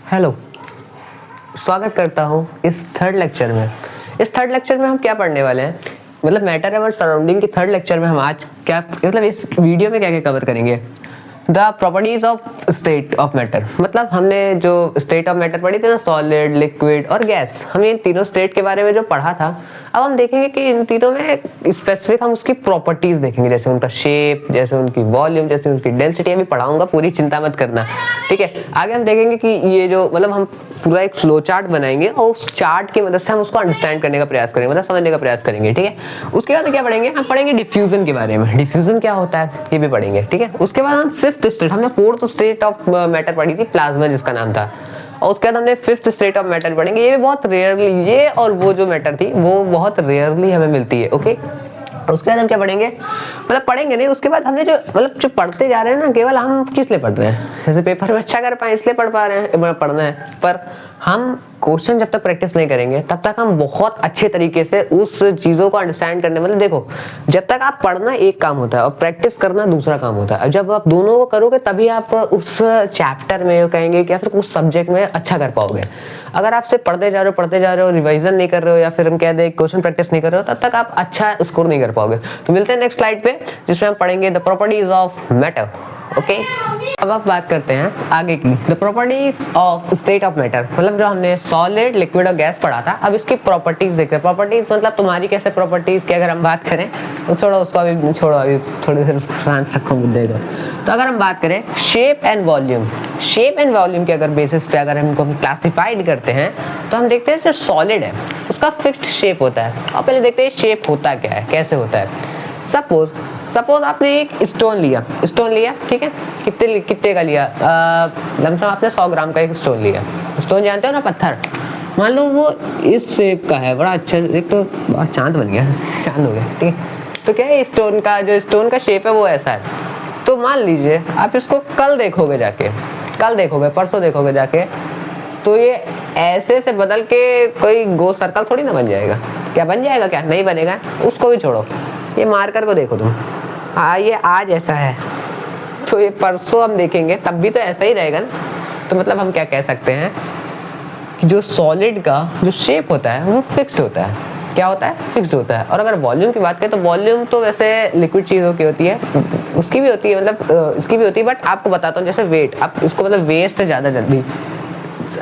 Hello, स्वागत करता हूँ इस थर्ड लेक्चर में। इस थर्ड लेक्चर में हम क्या पढ़ने वाले हैं, मतलब मैटर अबाउट सराउंडिंग की थर्ड लेक्चर में हम आज क्या, मतलब इस वीडियो में क्या क्या कवर करेंगे। The properties of state of matter, मतलब हमने जो स्टेट ऑफ मैटर पढ़ी थी ना, सॉलिड, लिक्विड और गैस, हमें इन तीनों स्टेट के बारे में जो पढ़ा था, अब हम देखेंगे कि इन तीनों में स्पेसिफिक हम उसकी प्रॉपर्टीज देखेंगे, जैसे उनका शेप, जैसे उनकी वॉल्यूम, जैसे उनकी डेंसिटी। अभी पढ़ाऊंगा, पूरी चिंता मत करना, ठीक है। आगे हम देखेंगे कि ये जो, मतलब हम पूरा एक फ्लो चार्ट बनाएंगे और उस चार्ट की मदद से हम उसको अंडरस्टैंड करने का प्रयास करेंगे, मतलब समझने का प्रयास करेंगे, ठीक है। उसके बाद क्या पढ़ेंगे, हम पढ़ेंगे डिफ्यूजन के बारे में, डिफ्यूजन क्या होता है ये भी पढ़ेंगे, ठीक है। उसके बाद हम फिफ्थ स्टेट, हमने फोर्थ स्टेट ऑफ मैटर पढ़ी थी, प्लाज्मा जिसका नाम था, और उसके बाद हमने फिफ्थ स्टेट ऑफ मैटर पढ़ेंगे। ये भी बहुत रेयरली, ये और वो जो मैटर थी वो बहुत रेयरली हमें मिलती है, ओके। उसके बाद हम क्या पढ़ेंगे, मतलब पढ़ेंगे नहीं, उसके बाद हमने जो, मतलब जो पढ़ते जा रहे हैं ना, केवल हम किस लिए पढ़ रहे हैं, जैसे पेपर में अच्छा कर पाए इसलिए पढ़ पा रहे हैं, पढ़ना है, पर हम क्वेश्चन जब तक प्रैक्टिस नहीं करेंगे तब तक हम बहुत अच्छे तरीके से उस चीजों को अंडरस्टैंड करने, मतलब देखो, जब तक आप पढ़ना एक काम होता है और प्रैक्टिस करना दूसरा काम होता है। जब आप दोनों को करोगे तभी आप उस चैप्टर में कहेंगे कि या फिर उस सब्जेक्ट में अच्छा कर पाओगे। अगर आप सिर्फ पढ़ते जा रहे हो, रिवीजन नहीं कर रहे हो, या फिर हम कह दें क्वेश्चन प्रैक्टिस नहीं कर रहे हो, तब तक आप अच्छा स्कोर नहीं कर पाओगे। तो मिलते हैं नेक्स्ट स्लाइड पे, जिसमें हम पढ़ेंगे the properties of matter, okay. अब आप बात करते हैं आगे की, the properties of state of matter, मतलब जो हमने सॉलिड, लिक्विड और गैस पढ़ा था, अब इसकी प्रॉपर्टीज देखते हैं। प्रॉपर्टीज मतलब तुम्हारी कैसे प्रॉपर्टीज की अगर हम बात करें तो छोड़ो उसको, अभी छोड़ो, अभी थोड़ी देर शांत रखो मुद्दे को। तो अगर हम बात करें shape and volume, shape and volume के अगर बेसिस पे अगर हमको क्लासिफाइड करते हैं तो हम देखते हैं जो सॉलिड है उसका फिक्स्ड शेप होता है। और पहले देखते हैं शेप होता क्या है, कैसे होता है। सपोज आपने एक स्टोन लिया, ठीक है, कितने का लिया, लमसम आपने 100 ग्राम का एक स्टोन लिया। स्टोन जानते हो ना, पत्थर, मान लो वो इस शेप का है, बड़ा अच्छा, एक तो चांद बन गया, चांद हो गया, ठीक है। तो क्या है, स्टोन का शेप है वो ऐसा है। तो मान लीजिए आप इसको कल देखोगे, परसों देखोगे जाके, तो ये ऐसे से बदल के कोई गोल सर्कल थोड़ी ना बन जाएगा। क्या बन जाएगा, क्या नहीं बनेगा, उसको भी छोड़ो, ये मार्कर को देखो तुम, ये आज ऐसा है तो ये परसों हम देखेंगे तब भी तो ऐसा ही रहेगा ना। तो मतलब हम क्या कह सकते हैं कि जो सॉलिड का जो शेप होता है वो फिक्स्ड होता है। क्या होता है, फिक्स्ड होता है। और अगर वॉल्यूम की बात करें तो वॉल्यूम तो वैसे लिक्विड चीजों की होती है, उसकी भी होती है, मतलब इसकी भी होती है, बट आपको बताता हूँ, जैसे वेट, आप इसको मतलब वेट से ज्यादा जल्दी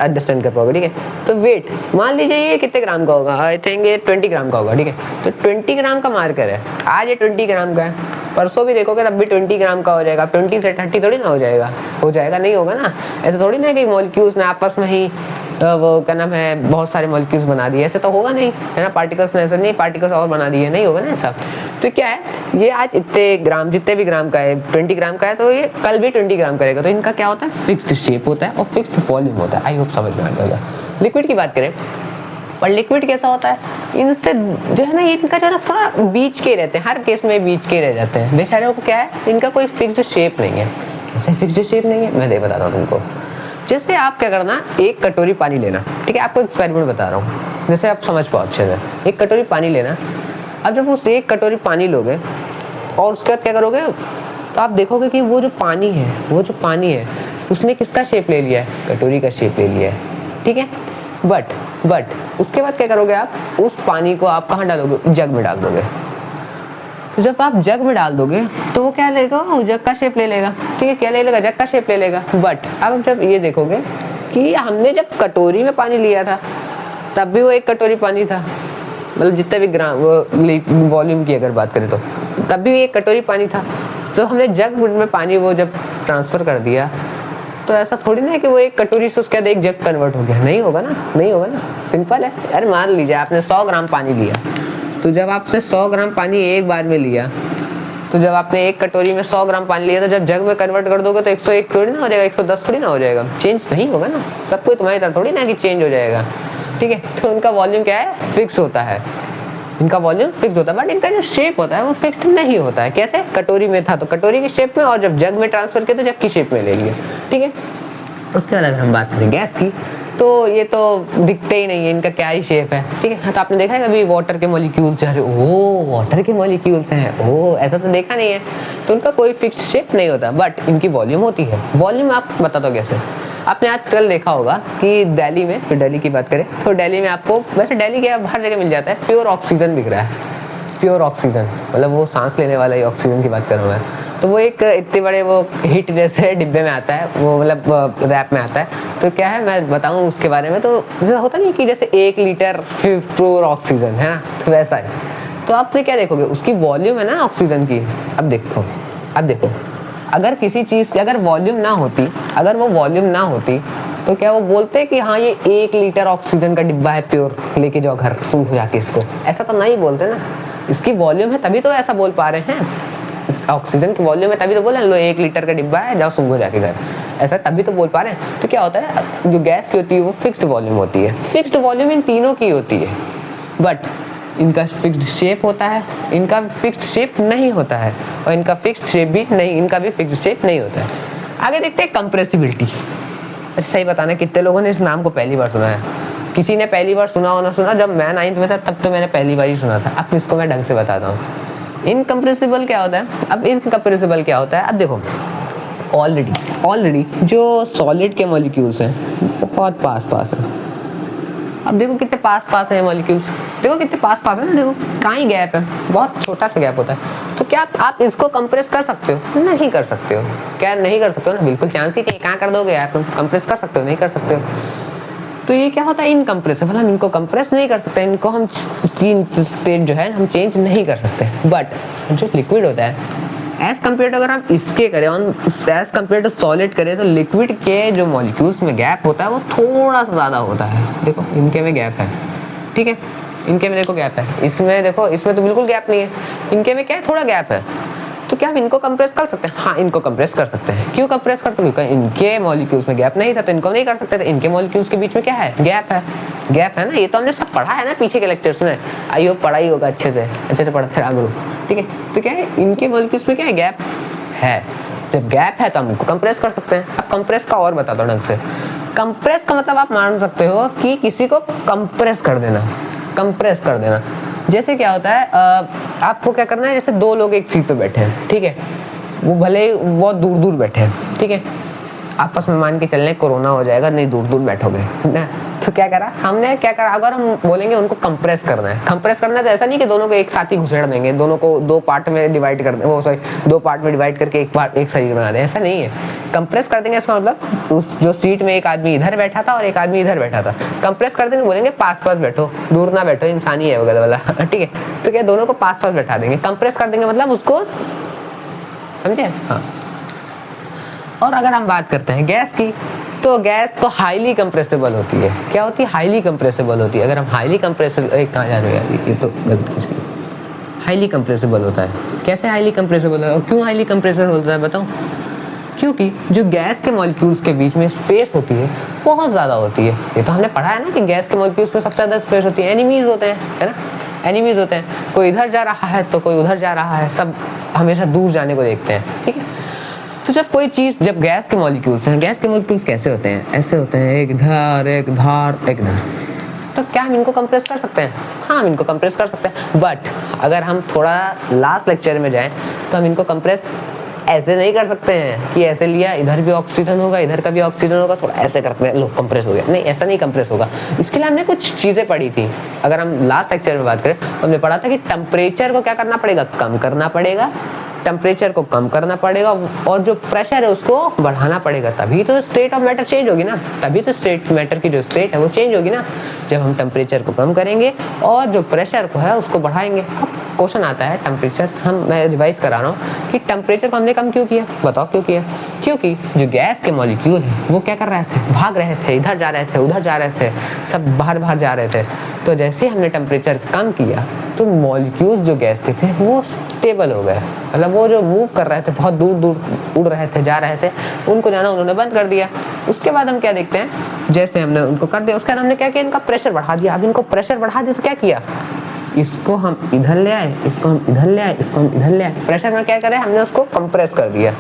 अंडरस्टैंड कर पाओगे, ठीक है। तो वेट, मान लीजिए ये कितने ग्राम का होगा, आई थिंक ये 20 ग्राम का होगा, ठीक है। तो 20 ग्राम का मार्कर है, आज ये 20 ग्राम का है, परसों भी देखोगे तब भी 20 ग्राम का हो जाएगा। 20 से 30 थोड़ी ना हो जाएगा, नहीं होगा ना। ऐसे थोड़ी ना कि मॉलिक्यूल्स ने आपस में ही वो क्या नाम है, बहुत सारे मॉलिक्यूल्स बना दिए, ऐसे तो होगा नहीं, है ना। पार्टिकल्स ने ऐसे नहीं, पार्टिकल्स और बना दिए, नहीं होगा ना ऐसा। तो क्या है, ये आज इतने ग्राम, जितने भी ग्राम का है, 20 ग्राम का है, तो ये कल भी 20 ग्राम करेगा। तो इनका क्या होता है, फिक्स्ड शेप होता है और फिक्स्ड वॉल्यूम होता है। आई होप समझ में आ जाएगा। लिक्विड की बात करें, पर लिक्विड कैसा होता है, इनसे जो है ना, इनका जो है ना थोड़ा बीच के रहते हैं, हर केस में बीच के रह जाते हैं। बेचारों को क्या है, इनका कोई फिक्स्ड शेप नहीं है। कैसे फिक्स्ड शेप नहीं है, मैं बताता हूँ तुमको। जैसे आप क्या करना, एक कटोरी पानी लेना, ठीक है, आपको एक्सपेरिमेंट बता रहा हूँ जैसे आप समझ पाओ अच्छे से। एक कटोरी पानी लेना, अब जब उस एक कटोरी पानी लोगे और उसके बाद क्या करोगे, तो आप देखोगे कि वो जो पानी है उसने किसका शेप ले लिया है, कटोरी का शेप ले लिया है, ठीक है। बट उसके बाद क्या करोगे, आप उस पानी को आप कहाँ डालोगे, जग में डाल दोगे। तो जब आप जग में डाल दोगे तो वो क्या लेगा, वो जग का शेप ले लेगा, ठीक है। क्या ले लेगा, जग का शेप ले लेगा। बट अब जब ये देखोगे कि हमने जब कटोरी में पानी लिया था तब भी वो एक कटोरी पानी था, मतलब जितने भी ग्राम वॉल्यूम की अगर बात करें तो तब भी एक कटोरी पानी था। तो हमने जग में पानी वो जब ट्रांसफर कर दिया, तो ऐसा थोड़ी ना है कि वो एक कटोरी से उसके बाद एक जग कन्वर्ट हो गया, नहीं होगा ना, सिंपल है यार। मान लीजिए आपने 100 ग्राम पानी लिया, तो जब आपसे 100 ग्राम पानी एक बार में लिया, तो जब आपने एक कटोरी में 100 ग्राम पानी लिया, तो जब जग में कन्वर्ट कर दोगे तो 101 थोड़ी ना हो जाएगा, 110 थोड़ी ना हो जाएगा, चेंज नहीं होगा ना। सब कोई तुम्हारी तरह थोड़ी ना कि चेंज हो जाएगा, ठीक है। तो उनका वॉल्यूम क्या है, फिक्स होता है, इनका वॉल्यूम फिक्स होता है, बट इनका जो शेप होता है वो फिक्स्ड नहीं होता है। कैसे, कटोरी में था तो कटोरी की शेप में, और जब जग में ट्रांसफर किया तो जग की शेप में ले लिया, ठीक है। उसके बाद अगर हम बात करें गैस की, तो ये तो दिखते ही नहीं है, इनका क्या ही शेप है, ठीक है। हाँ, तो आपने देखा है कभी वाटर के मॉलिक्यूल्स जा रहे, ओ वाटर के मॉलिक्यूल्स हैं, ओ ऐसा तो देखा नहीं है। तो उनका कोई फिक्स्ड शेप नहीं होता, बट इनकी वॉल्यूम होती है। वॉल्यूम आप बता दो कैसे। आपने आजकल देखा होगा कि दिल्ली में, तो दिल्ली की बात करें तो दिल्ली में आपको, वैसे दिल्ली के हर जगह मिल जाता है, प्योर ऑक्सीजन बिक रहा है। प्योर ऑक्सीजन मतलब वो सांस लेने वाला ही ऑक्सीजन की बात कर रहा हूँ मैं। तो वो एक इतने बड़े वो हिट जैसे डिब्बे में आता है, वो मतलब रैप में आता है। तो क्या है मैं बताऊँ उसके बारे में, तो जैसे होता नहीं कि जैसे 1 लीटर प्योर ऑक्सीजन है ना, तो वैसा है। तो आप क्या देखोगे, उसकी वॉल्यूम है ना ऑक्सीजन की। अब देखो अगर किसी चीज़ की अगर वॉल्यूम ना होती, अगर वो वॉल्यूम ना होती, तो क्या वो बोलते कि हाँ ये 1 लीटर ऑक्सीजन का डिब्बा है प्योर, लेके जाओ घर सूंघ जाके इसको, ऐसा तो नहीं बोलते ना। इसकी वॉल्यूम है तभी तो ऐसा बोल पा रहे हैं, इस ऑक्सीजन की वॉल्यूम है तभी तो बोले लो 1 लीटर का डिब्बा है, जाओ सूंघो जाके घर, ऐसा तभी तो बोल पा रहे हैं। तो क्या होता है, जो गैस की होती है वो फिक्स्ड वॉल्यूम होती है, फिक्स्ड वॉल्यूम इन तीनों की होती है, बट इनका फिक्स्ड शेप होता है, इनका फिक्स्ड शेप नहीं होता है, और इनका फिक्स्ड शेप भी नहीं, इनका भी फिक्स्ड शेप नहीं होता है। आगे देखते हैं कंप्रेसिबिलिटी। सही बताना कितने लोगों ने इस नाम को पहली बार सुना है। किसी ने पहली बार सुना हो ना सुना, जब मैं 9th में था तब तो मैंने पहली बार ही सुना था। अब इसको मैं ढंग से बताता हूँ। इनकम्प्रेसिबल क्या होता है, अब इनकम्प्रेसिबल क्या होता है। अब देखो ऑलरेडी जो सॉलिड के मॉलिक्यूल्स हैं बहुत पास है। अब देखो कितने पास है मॉलिक्यूल्स, देखो कितने पास है ना, देखो कहाँ ही गैप है, बहुत छोटा सा गैप होता है। तो क्या आप इसको कंप्रेस कर सकते हो? नहीं कर सकते हो। क्या नहीं कर सकते हो ना, बिल्कुल चांस ही नहीं। कहाँ कर दोगे यार तुम, कंप्रेस कर सकते हो? नहीं कर सकते हो। तो ये क्या होता है, इनकम्प्रेसिबल। हम इनको कंप्रेस नहीं कर सकते, इनको हम तीन स्टेट जो है हम चेंज नहीं कर सकते। बट जो लिक्विड होता है, एज कम्पेयर टू, अगर हम इसके करें एज कम्पेयर टू सॉलिड करें, तो लिक्विड के जो मॉलिक्यूल्स में गैप होता है वो थोड़ा सा ज़्यादा होता है। देखो इनके में गैप है, ठीक है, इनके में देखो गैप है, इसमें देखो इसमें तो बिल्कुल गैप नहीं है, इनके में क्या है, थोड़ा गैप है। तो क्या हम इनको कंप्रेस कर सकते हैं? हाँ, इनको कंप्रेस कर सकते हैं। क्यों कंप्रेस कर सकते हैं? क्योंकि इनके मॉलिक्यूल्स में गैप नहीं था, तो इनको नहीं कर सकते थे। इनके मॉलिक्यूल्स के बीच में क्या है, गैप है ना। ये तो हमने सब पढ़ा है ना पीछे के लेक्चर्स में, आई होप पढ़ा ही होगा अच्छे से पढ़ते रहा करो, ठीक है। तो क्या है, इनके मॉलिक्यूल्स में क्या है, गैप है। जब गैप है तो हम इनको कंप्रेस कर सकते हैं। अब कंप्रेस का और बता दो ढंग से। कंप्रेस का मतलब आप मान सकते हो कि किसी को कंप्रेस कर देना। जैसे क्या होता है, आपको क्या करना है, जैसे 2 लोग एक सीट पे बैठे हैं, ठीक है, वो भले ही बहुत दूर बैठे हैं, ठीक है, आपस में मान के चलने कोरोना हो जाएगा, नहीं दूर बैठोगे ना। तो क्या करा हमने, अगर हम बोलेंगे उनको कंप्रेस करना है तो ऐसा नहीं कि दोनों को एक साथ ही घुसेड़ देंगे, दोनों को 2 पार्ट में डिवाइड कर दें, 2 पार्ट में डिवाइड करके एक शरीर बना दें, ऐसा नहीं है। कंप्रेस कर देंगे इसका मतलब, उस जो सीट में एक आदमी इधर बैठा था और एक आदमी इधर बैठा था, कंप्रेस कर देंगे, बोलेंगे पास बैठो, दूर ना बैठो, इंसानी है वगैरह वाला, ठीक है। तो क्या दोनों को पास बैठा देंगे, कंप्रेस कर देंगे मतलब उसको, समझे? हाँ। और अगर हम बात करते हैं गैस की, तो गैस तो हाईली कंप्रेसिबल होती है। क्या होती है, हाईली कंप्रेसिबल होती है। अगर हम हाईली कंप्रेसिबल, कहाँ जा रहे हो यार, ये तो गलत, हाईली कंप्रेसिबल होता है। कैसे हाईली कंप्रेसिबल है और क्यों हाईली कंप्रेसिबल होता है बताऊं? क्योंकि जो गैस के मॉलिक्यूल्स के बीच में स्पेस होती है बहुत ज़्यादा होती है। ये तो हमने पढ़ा है ना कि गैस के मॉलिक्यूल्स में सबसे ज़्यादा स्पेस होती है, एनिमीज होते हैं, है ना, एनिमीज होते हैं। कोई इधर जा रहा है तो कोई उधर जा रहा है, सब हमेशा दूर जाने को देखते हैं, ठीक है। तो जब कोई चीज़, जब गैस के मॉलिक्यूल्स हैं, गैस के मॉलिक्यूल्स कैसे होते हैं, ऐसे होते हैं, एक धार एक धार एक धार। तो क्या हम इनको कंप्रेस कर सकते हैं? हाँ, हम इनको कंप्रेस कर सकते हैं। बट अगर हम थोड़ा लास्ट लेक्चर में जाएं तो हम इनको कंप्रेस ऐसे नहीं कर सकते हैं कि ऐसे लिया, इधर भी ऑक्सीजन होगा, इधर का भी ऑक्सीजन होगा, थोड़ा ऐसे करते हैं, लो कंप्रेस हो गया। नहीं, ऐसा नहीं कंप्रेस होगा। इसके लिए हमने कुछ चीज़ें पढ़ी थी। अगर हम लास्ट लेक्चर में बात करें तो हमने पढ़ा था कि टेम्परेचर को क्या करना पड़ेगा, कम करना पड़ेगा, टेम्परेचर को कम करना पड़ेगा, और जो प्रेशर है उसको बढ़ाना पड़ेगा, तभी तो स्टेट ऑफ मैटर चेंज होगी ना, तभी तो स्टेट मैटर की जो स्टेट है वो चेंज होगी ना, जब हम टेम्परेचर को कम करेंगे और जो प्रेशर को है उसको बढ़ाएंगे। अब क्वेश्चन आता है टेम्परेचर, मैं रिवाइज करा रहा हूँ कि टेम्परेचर को हमने कम क्यों किया, बताओ क्यों किया? क्योंकि जो गैस के मॉलिक्यूल है वो क्या कर रहे थे, भाग रहे थे, इधर जा रहे थे, उधर जा रहे थे, सब बाहर जा रहे थे। तो जैसे हमने टेम्परेचर कम किया तो मॉलिक्यूल्स जो गैस के थे वो स्टेबल हो गए, मतलब वो जो मूव कर रहे थे, बहुत दूर उड़ रहे थे, जा रहे थे, उनको जाना उन्होंने बंद कर दिया। उसके बाद हम क्या देखते हैं, जैसे हमने उनको कर दिया उसके बाद हमने क्या किया, इनका प्रेशर बढ़ा दिया। अब इनको प्रेशर बढ़ा दिया तो क्या किया, इसको हम इधर ले आए, इसको हम इधर ले आए, इसको हम इधर ले आए। प्रेशर में क्या करें, हमने उसको कंप्रेस कर दिया।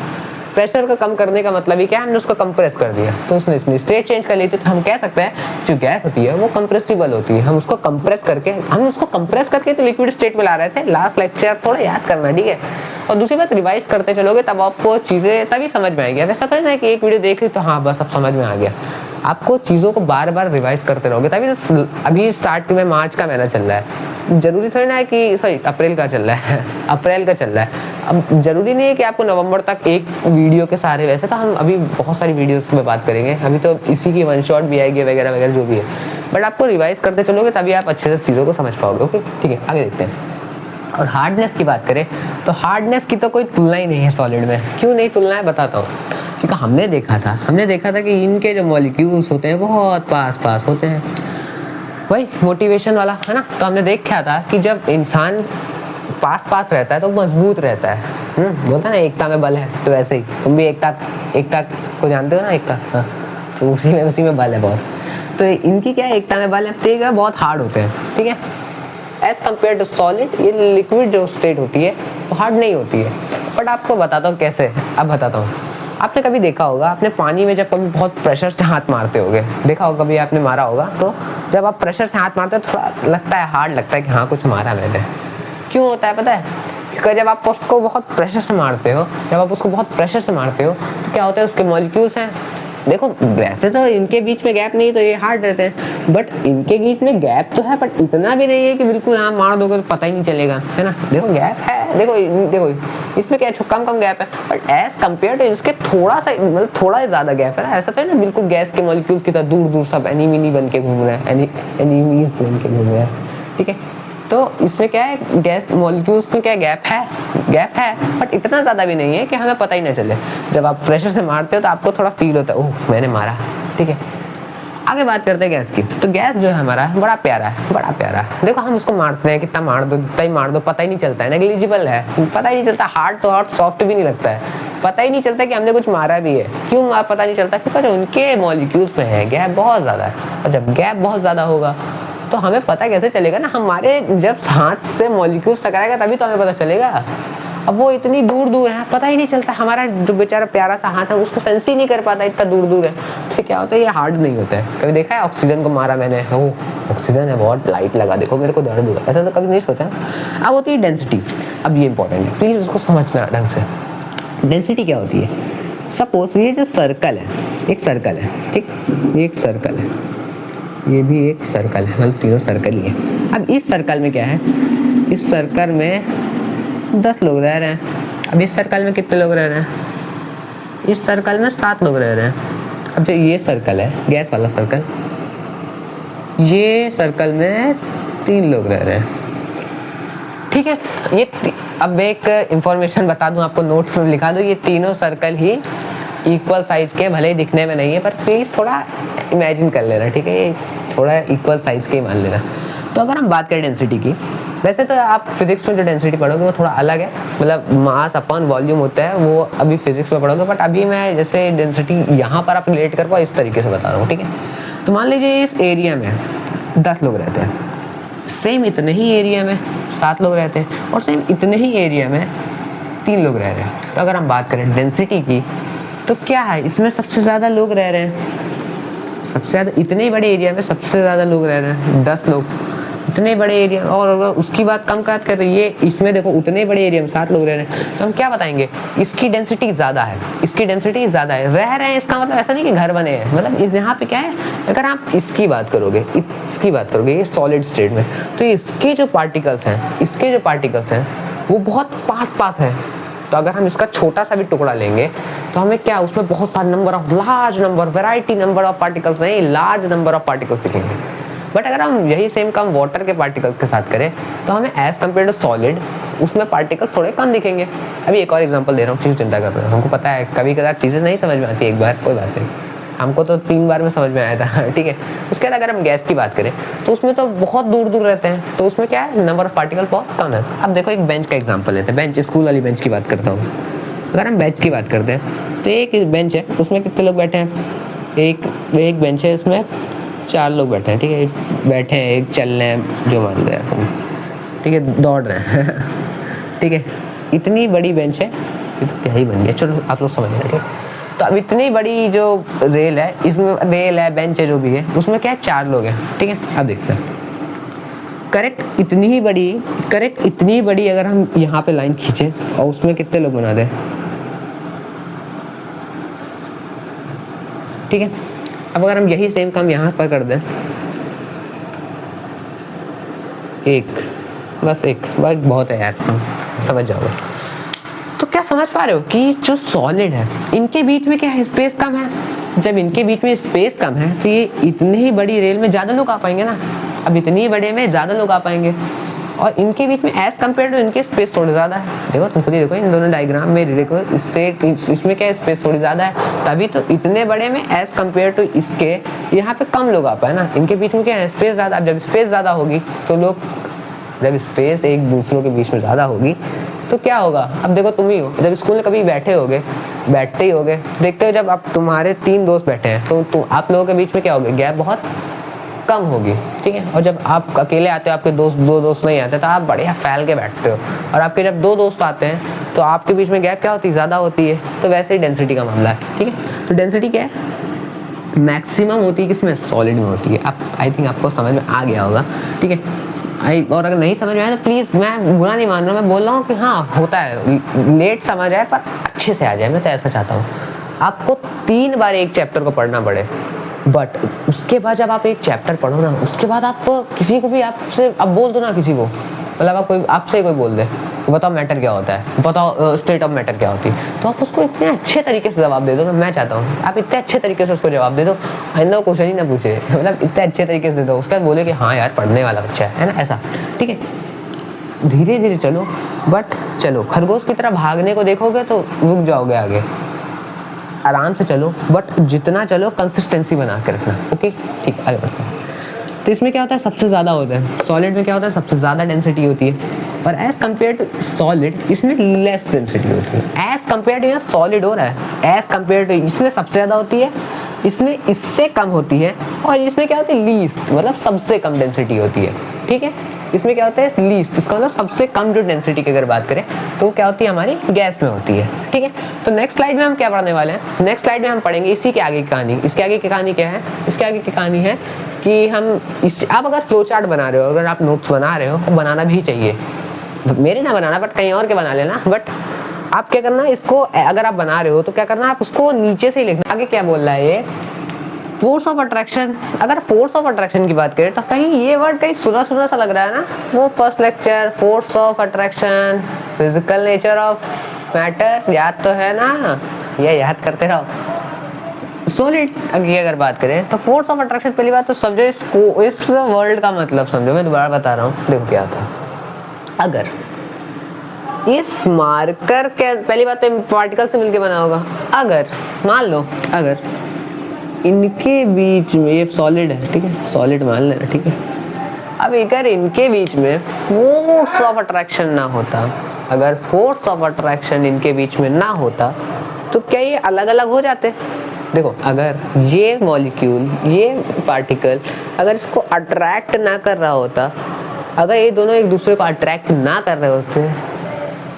प्रेशर को कम करने का मतलब ही क्या है, हमने उसको कंप्रेस कर दिया। तो उसने इसमें स्टेट चेंज कर ली थी, तो हम कह सकते हैं जो गैस होती है वो कंप्रेसिबल होती है। हम उसको कंप्रेस करके तो लिक्विड स्टेट में ला रहे थे। लास्ट लेक्चर थोड़ा याद करना, ठीक है। और दूसरी बात, रिवाइज करते चलोगे तब आपको चीज़ें तभी समझ में आएंगी। वैसा थोड़ी ना कि एक वीडियो देख ली तो हाँ बस अब समझ में आ गया। आपको चीज़ों को बार बार रिवाइज करते रहोगे तभी तो। अभी स्टार्ट में मार्च का महीना चल रहा है, जरूरी थोड़ी ना है कि सॉरी अप्रैल का चल रहा है अप्रैल का चल रहा है। अब जरूरी नहीं है कि आपको नवंबर तक एक वीडियो के सारे, वैसे तो हम अभी बहुत सारी वीडियोस में बात करेंगे, अभी तो इसी की वन शॉट भी आएगी वगैरह वगैरह जो भी है। बट आपको रिवाइज करते चलोगे तभी आप अच्छे से चीज़ों को समझ पाओगे। ओके ठीक है, आगे देखते हैं। और हार्डनेस की बात करें तो हार्डनेस की तो कोई तुलना ही नहीं है सॉलिड में। क्यों नहीं तुलना है बताता हूँ। क्योंकि हमने देखा था कि इनके जो मॉलिक्यूल्स होते हैं बहुत पास होते हैं, वही मोटिवेशन वाला है ना। तो हमने देखा था कि जब इंसान पास रहता है तो मजबूत रहता है। बोलता है ना एकता में बल है, तो वैसे ही तुम भी एकता को जानते हो ना, एकता, हाँ। तो उसी में बल है बहुत। तो इनकी क्या है, एकता में बल है, ठीक है, बहुत हार्ड होते हैं, ठीक है। एज कम्पेयर टू सॉलिड, ये लिक्विड जो स्टेट होती है वो हार्ड नहीं होती है। बट आपको बताता हूँ कैसे, अब बताता हूँ। आपने कभी देखा होगा, आपने पानी में जब कभी बहुत प्रेशर से हाथ मारते होगे, देखा होगा कभी आपने मारा होगा, तो जब आप प्रेशर से हाथ मारते हो थोड़ा लगता है, हार्ड लगता है कि हाँ कुछ मारा मैंने। क्यों होता है पता है? क्योंकि जब आप उसको बहुत प्रेशर से मारते हो तो क्या होता है, उसके मॉलिक्यूल्स हैं, देखो वैसे तो इनके बीच में गैप नहीं तो ये हार्ड रहते हैं, बट इनके बीच में गैप तो है, बट इतना भी नहीं है कि बिल्कुल आप मार दोगे तो पता ही नहीं चलेगा, है ना। देखो गैप है, देखो इसमें क्या कम गैप है, बट एज कम्पेयर टू इसके थोड़ा सा, मतलब थोड़ा ज्यादा गैप है ना। ऐसा तो है ना बिल्कुल गैस के मॉलिक्यूल्स की तरह दूर सब एनिमी बन के घूम रहे हैं, एनिमीज बन के घूम रहे हैं, ठीक है। तो इसमें क्या है, गैस मॉलिक्यूल्स में क्या गैप है, बट इतना ज़्यादा भी नहीं है कि हमें पता ही ना चले। जब आप प्रेशर से मारते हो तो आपको थोड़ा फील होता है, ओह मैंने मारा, ठीक है। आगे बात करते हैं गैस की। तो गैस जो है हमारा बड़ा प्यारा है। देखो हम उसको मारते हैं, कितना मार दो, जितना ही मार दो, पता ही नहीं चलता है, नेग्लिजिबल है, पता ही नहीं चलता। हार्ड तो हार्ड, सॉफ्ट भी नहीं लगता है, पता ही नहीं चलता कि हमने कुछ मारा भी है। क्यों पता नहीं चलता? क्योंकि उनके मॉलिक्यूल्स में है गैप बहुत ज़्यादा है, और जब गैप बहुत ज़्यादा होगा तो हमें पता कैसे चलेगा ना, हमारे जब हाथ से मॉलिक्यूल्स टकराएगा तभी तो हमें पता चलेगा। अब वो इतनी दूर है, पता ही नहीं चलता। हमारा जो बेचारा प्यारा सा हाथ है उसको सेंस ही नहीं कर पाता, इतना दूर है। तो क्या होता है, ये हार्ड नहीं होता है। कभी देखा है ऑक्सीजन को मारा मैंने, ओह ऑक्सीजन है, बहुत लाइट लगा, देखो मेरे को दर्द हुआ, ऐसा तो कभी नहीं सोचा। अब होती है डेंसिटी। अब ये इंपॉर्टेंट है, प्लीज उसको समझना ढंग से। डेंसिटी क्या होती है? सपोज ये जो सर्कल है, एक सर्कल है, ठीक, ये एक सर्कल है, ये भी एक सर्कल है, मतलब तीनों सर्कल ही है। अब इस सर्कल में क्या है, इस सर्कल में 10 लोग रह रहे हैं। अब इस सर्कल में कितने लोग रह रहे हैं? इस सर्कल में 7 लोग रह रहे हैं। अब जो ये सर्कल है, गैस वाला सर्कल, ये सर्कल में 3 लोग रह रहे हैं, ठीक है। ये अब एक इंफॉर्मेशन बता दूं आपको, नोट्स में लिखा दूं, ये तीनों सर्कल ही इक्वल साइज के, भले ही दिखने में नहीं है, पर प्लीज थोड़ा इमेजिन कर लेना, ठीक है। थोड़ा इक्वल साइज के ही मान लेना। तो अगर हम बात करें डेंसिटी की, वैसे तो आप फिजिक्स में जो डेंसिटी पढ़ोगे वो थोड़ा अलग है, मतलब मास अपॉन वॉल्यूम होता है, वो अभी फिजिक्स में पढ़ोगे। बट अभी मैं जैसे डेंसिटी यहाँ पर आप रिलेट कर पाओ इस तरीके से बता रहा हूँ, ठीक है। तो मान लीजिए इस एरिया में 10 लोग रहते हैं, सेम इतने ही एरिया में 7 लोग रहते हैं, और सेम इतने ही एरिया में 3 लोग रह रहे हैं। तो अगर हम बात करें डेंसिटी की, तो क्या है, इसमें सबसे ज़्यादा लोग रह रहे हैं, सबसे ज़्यादा इतने ही बड़े एरिया में सबसे ज़्यादा लोग रह रहे हैं, 10 लोग इतने बड़े एरिया। और अगर उसकी बात कम करते हैं तो ये इसमें देखो उतने बड़े एरिया में 7 लोग रह रहे हैं, तो हम क्या बताएंगे, इसकी डेंसिटी ज़्यादा है, रह रहे हैं। इसका मतलब ऐसा नहीं कि घर बने हैं, मतलब इस यहाँ पे क्या है, अगर आप इसकी बात करोगे ये सॉलिड स्टेट में, तो इसके जो पार्टिकल्स हैं वो बहुत पास है। तो अगर हम इसका छोटा सा भी टुकड़ा लेंगे तो हमें क्या, उसमें बहुत सारे लार्ज नंबर ऑफ पार्टिकल्स नहीं, लार्ज नंबर ऑफ पार्टिकल्स दिखेंगे। बट अगर हम यही सेम काम वाटर के पार्टिकल्स के साथ करें तो हमें एज कम्पेयर टू सॉलिड उसमें पार्टिकल्स थोड़े कम दिखेंगे। अभी एक और एग्जांपल दे रहा हूँ, क्यों चिंता कर रहे हो, हमको पता है कभी कभार चीज़ें नहीं समझ में आती, एक बार कोई बात नहीं, हमको तो 3 बार में समझ में आया था, ठीक है। उसके बाद अगर हम गैस की बात करें तो उसमें तो बहुत दूर रहते हैं, तो उसमें क्या है, नंबर ऑफ पार्टिकल बहुत कम है। अब देखो एक बेंच का एग्जांपल लेते हैं, बेंच, स्कूल वाली बेंच की बात करता हूँ। अगर हम बेंच की बात करते हैं तो एक बेंच है, उसमें कितने लोग बैठे हैं, एक बेंच है, उसमें 4 लोग बैठे हैं, ठीक है, बैठे हैं, एक चल रहे हैं, जो मान लो यार तुम, ठीक है, दौड़ रहे हैं ठीक है। इतनी बड़ी बेंच है, ये तो क्या ही बन गया, चलो आप लोग समझ रहे हैं। तो अब इतनी बड़ी जो रेल है, इसमें रेल है, बेंच है, जो भी है, उसमें क्या है 4 लोग हैं, ठीक है। अब देखते हैं करेक्ट इतनी बड़ी अगर हम यहाँ पे लाइन खींचे और उसमें कितने लोग बना दें, ठीक है। अब अगर हम यही सेम काम यहाँ पर कर दें, बस एक बहुत है यार, समझ जाओगे। तो क्या समझ पा रहे हो कि जो सॉलिड है इनके बीच में क्या है, स्पेस कम है। जब इनके बीच में स्पेस कम है तो ये इतनी ही बड़ी रेल में ज्यादा लोग आ पाएंगे ना। अब इतनी ही बड़े में ज्यादा लोग आ पाएंगे, और इनके बीच में एज कम्पेयर टू इनके स्पेस थोड़ी ज्यादा है। देखो तुम खुद ही देखो इन दोनों डायग्राम में, देखो इसमें क्या स्पेस थोड़ी ज्यादा है, तभी तो इतने बड़े में एज कम्पेयर टू इसके यहाँ पे कम लोग आ पाए ना। इनके बीच में क्या है, स्पेस ज्यादा। अब जब स्पेस ज्यादा होगी तो लोग, जब स्पेस एक दूसरों के बीच में ज्यादा होगी तो क्या होगा। अब देखो तुम ही हो, जब स्कूल में कभी बैठते ही होगे, देखते हो जब आप तुम्हारे 3 दोस्त बैठे हैं तो आप लोगों के बीच में क्या होगा, गैप बहुत कम होगी, ठीक है। और जब आप अकेले आते हो, आपके दो दोस्त नहीं आते, तो आप बढ़िया फैल के बैठते हो। और आपके जब 2 दोस्त आते हैं तो आपके बीच में गैप क्या होती है, ज्यादा होती है। तो वैसे ही डेंसिटी का मामला है, ठीक है। तो डेंसिटी क्या है, मैक्सिमम होती है किसमें, सॉलिड में होती है। अब आई थिंक आपको समझ में आ गया होगा, ठीक है। और अगर नहीं समझ में आया तो प्लीज, मैं बुरा नहीं मान रहा, मैं बोल रहा हूँ कि हाँ होता है, लेट समझ आए पर अच्छे से आ जाए, मैं तो ऐसा चाहता हूँ। आपको 3 बार एक चैप्टर को पढ़ना पड़े, बट उसके बाद जब आप एक चैप्टर पढ़ो ना, उसके बाद आप किसी को भी आपसे अब बोल दो ना, किसी को मतलब आप आपसे कोई बोल दे, बताओ मैटर क्या होता है, बताओ स्टेट ऑफ मैटर क्या होती है, तो आप उसको इतने अच्छे तरीके से जवाब दे दो ना। मैं चाहता हूँ आप इतने अच्छे तरीके से उसको जवाब दे दो, आइंदा क्वेश्चन ही ना पूछे, मतलब इतने अच्छे तरीके से दे दो, उसका बोले कि हाँ यार पढ़ने वाला बच्चा है ना, ऐसा, ठीक है। धीरे धीरे चलो, बट चलो खरगोश की तरह भागने को देखोगे तो रुक जाओगे आगे। आराम से चलो, बट जितना चलो कंसिस्टेंसी बना के रखना, ओके, ठीक, आगे बढ़ते हैं। तो इसमें क्या होता है, सबसे ज्यादा होता है सॉलिड में, क्या होता है, सबसे ज्यादा डेंसिटी होती है। और एज कम्पेयर टू सॉलिड इसमें लेस डेंसिटी होती है। एज कम्पेयर टू, सॉलिड हो रहा है, एज कम्पेयर टू इसमें सबसे ज्यादा होती है, इसमें इससे कम होती है, और इसमें क्या होती है, लीस्ट, मतलब सबसे कम डेंसिटी होती है, ठीक है। इसमें क्या होता है, लीस्ट, इसका मतलब सबसे कम जो डेंसिटी की अगर बात करें तो क्या होती है, हमारी गैस में होती है, ठीक है। तो नेक्स्ट स्लाइड में हम क्या पढ़ने वाले हैं, नेक्स्ट स्लाइड में हम पढ़ेंगे इसी के आगे की कहानी। इसके आगे की कहानी क्या है, इसके आगे की कहानी है कि हम आप अगर फ्लो चार्ट बना रहे हो, अगर आप नोट्स बना रहे हो, बनाना भी चाहिए, मेरे ना बनाना बट कहीं और के बना लेना, बट आप क्या करना, इसको अगर आप बना रहे हो तो क्या करना, आप उसको नीचे से ही लिखना। आगे क्या बोल रहा है ये, फोर्स ऑफ अट्रैक्शन। अगर फोर्स ऑफ अट्रैक्शन की बात करें तो कहीं ये वर्ड कहीं सुना सुना सा लग रहा है ना, वो first lecture, force of attraction, physical nature of matter, याद तो है ना, ये याद करते रहो। सॉलिड की अगर बात करें तो फोर्स ऑफ अट्रैक्शन, पहली बात तो समझो इसको, इस वर्ड का मतलब समझो, मैं दोबारा बता रहा हूँ, देखो क्या होता है। अगर इस मार्कर के, पहली बात तो पार्टिकल से मिलके बना होगा, अगर मान लो अगर इनके बीच में, ये सॉलिड है, ठीक है, सॉलिड मान लेना, ठीक है। अब अगर इनके बीच में फोर्स ऑफ अट्रैक्शन ना होता, अगर फोर्स ऑफ अट्रैक्शन इनके बीच में ना होता तो क्या ये अलग अलग हो जाते। देखो अगर ये मॉलिक्यूल, ये पार्टिकल अगर इसको अट्रैक्ट ना कर रहा होता, अगर ये दोनों एक दूसरे को अट्रैक्ट ना कर रहे होते,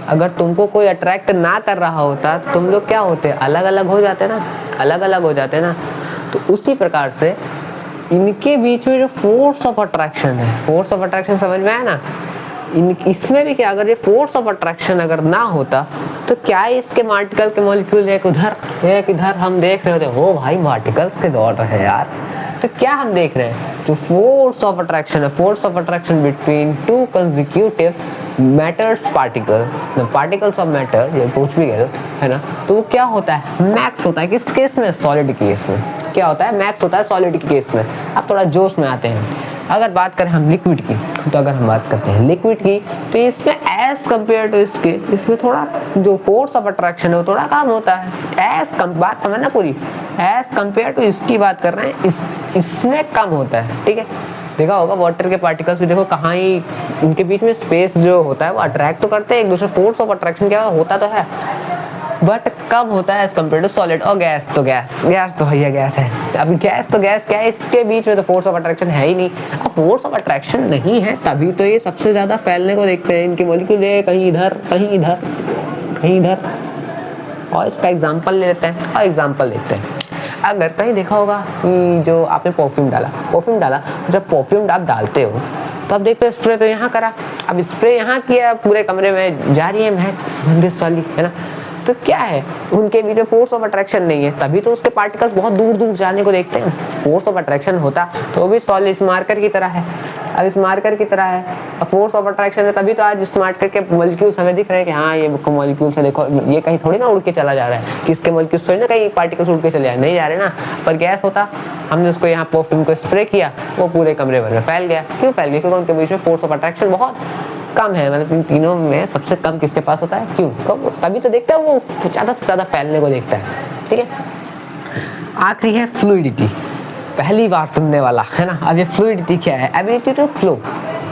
अगर तुमको कोई अट्रैक्ट ना कर रहा होता तो तुम लोग क्या होते, अलग अलग हो जाते ना, अलग अलग हो जाते ना। तो उसी प्रकार से इनके बीच में जो फोर्स ऑफ अट्रैक्शन है, फोर्स ऑफ अट्रैक्शन समझ में आया ना, इसमें भी क्या, अगर ये फोर्स ऑफ अट्रैक्शन अगर ना होता तो क्या इसके पार्टिकल के मॉलिक्यूल एक उधर एक इधर हम देख रहे होते, हो भाई पार्टिकल्स के दौड़ रहे हैं यार। तो क्या हम देख रहे हैं, जो फोर्स ऑफ अट्रैक्शन है, force of attraction between 2 consecutive matters particle, particles of matter, ये कुछ भी कह दो, है ना। तो वो क्या होता है, मैक्स होता है किस केस में, सॉलिड केस में। क्या होता है, मैक्स होता है सॉलिड के केस में। अब थोड़ा जोश में आते हैं, अगर बात करें हम लिक्विड की, तो अगर हम बात करते हैं लिक्विड की तो इसमें एज कम्पेयर टू इसके, इसमें थोड़ा जो फोर्स ऑफ अट्रैक्शन है वो थोड़ा कम होता है। एज कम, बात समझना पूरी, एज कम्पेयर टू इसकी बात कर रहे हैं, इसमें कम होता है, ठीक है। देखा होगा वाटर के पार्टिकल्स भी, देखो कहाँ ही इनके बीच में स्पेस जो होता है वो अट्रैक्ट तो करते हैं एक दूसरे, फोर्स ऑफ अट्रैक्शन क्या होता तो है, बट कम होता है एज कम्पेयर टू सॉलिड। और गैस तो भैया गैस है। अब गैस तो गैस क्या है, इसके बीच में तो फोर्स ऑफ अट्रैक्शन है ही नहीं। अब फोर्स ऑफ अट्रैक्शन नहीं है तभी तो ये सबसे ज्यादा फैलने को देखते हैं, इनके मॉलिक्यूल कहीं इधर कहीं इधर कहीं इधर, और इसका एग्जाम्पल ले लेते हैं और एग्जाम्पल देखते हैं। अगर कहीं देखा होगा कि जो आपने परफ्यूम डाला, जब परफ्यूम आप डालते हो तो आप देखते हो स्प्रे तो यहाँ करा, अब स्प्रे यहाँ किया, पूरे कमरे में जा रही है महक सुगंधित वाली, है ना। तो क्या है, उनके बीच में फोर्स ऑफ अट्रैक्शन नहीं है, तभी तो उसके पार्टिकल्स बहुत दूर दूर जाने को देखते हैं। फोर्स ऑफ अट्रैक्शन होता तो भी सॉलिड इस मार्कर की तरह है, अब इस मार्कर की तरह है, अब फोर्स ऑफ अट्रैक्शन है, तभी तो आज इस मार्कर के मॉलिक्यूल्स हमें दिख रहे हैं कि हाँ ये मॉलिक्यूल्स है, देखो ये कहीं थोड़ी ना उड़ के चला जा रहा है, कि इसके मॉलिक्यूल्स थोड़ी ना कहीं पार्टिकल्स उड़ के चले नहीं जा रहे ना। पर गैस होता, हमने उसको यहाँ परफ्यूम को स्प्रे किया, वो पूरे कमरे भर में फैल गया। क्यों फैल गया? क्योंकि उनके बीच में फोर्स ऑफ अट्रैक्शन बहुत कम है, मतलब इन तीनों में सबसे कम किसके पास होता है? क्यों? तभी तो देखता है वो ज्यादा से ज्यादा फैलने को देखता है। ठीक है, आखिरी है फ्लूइडिटी, पहली बार सुनने वाला, है ना। अब ये फ्लूइडिटी क्या है? एबिलिटी टू फ्लो,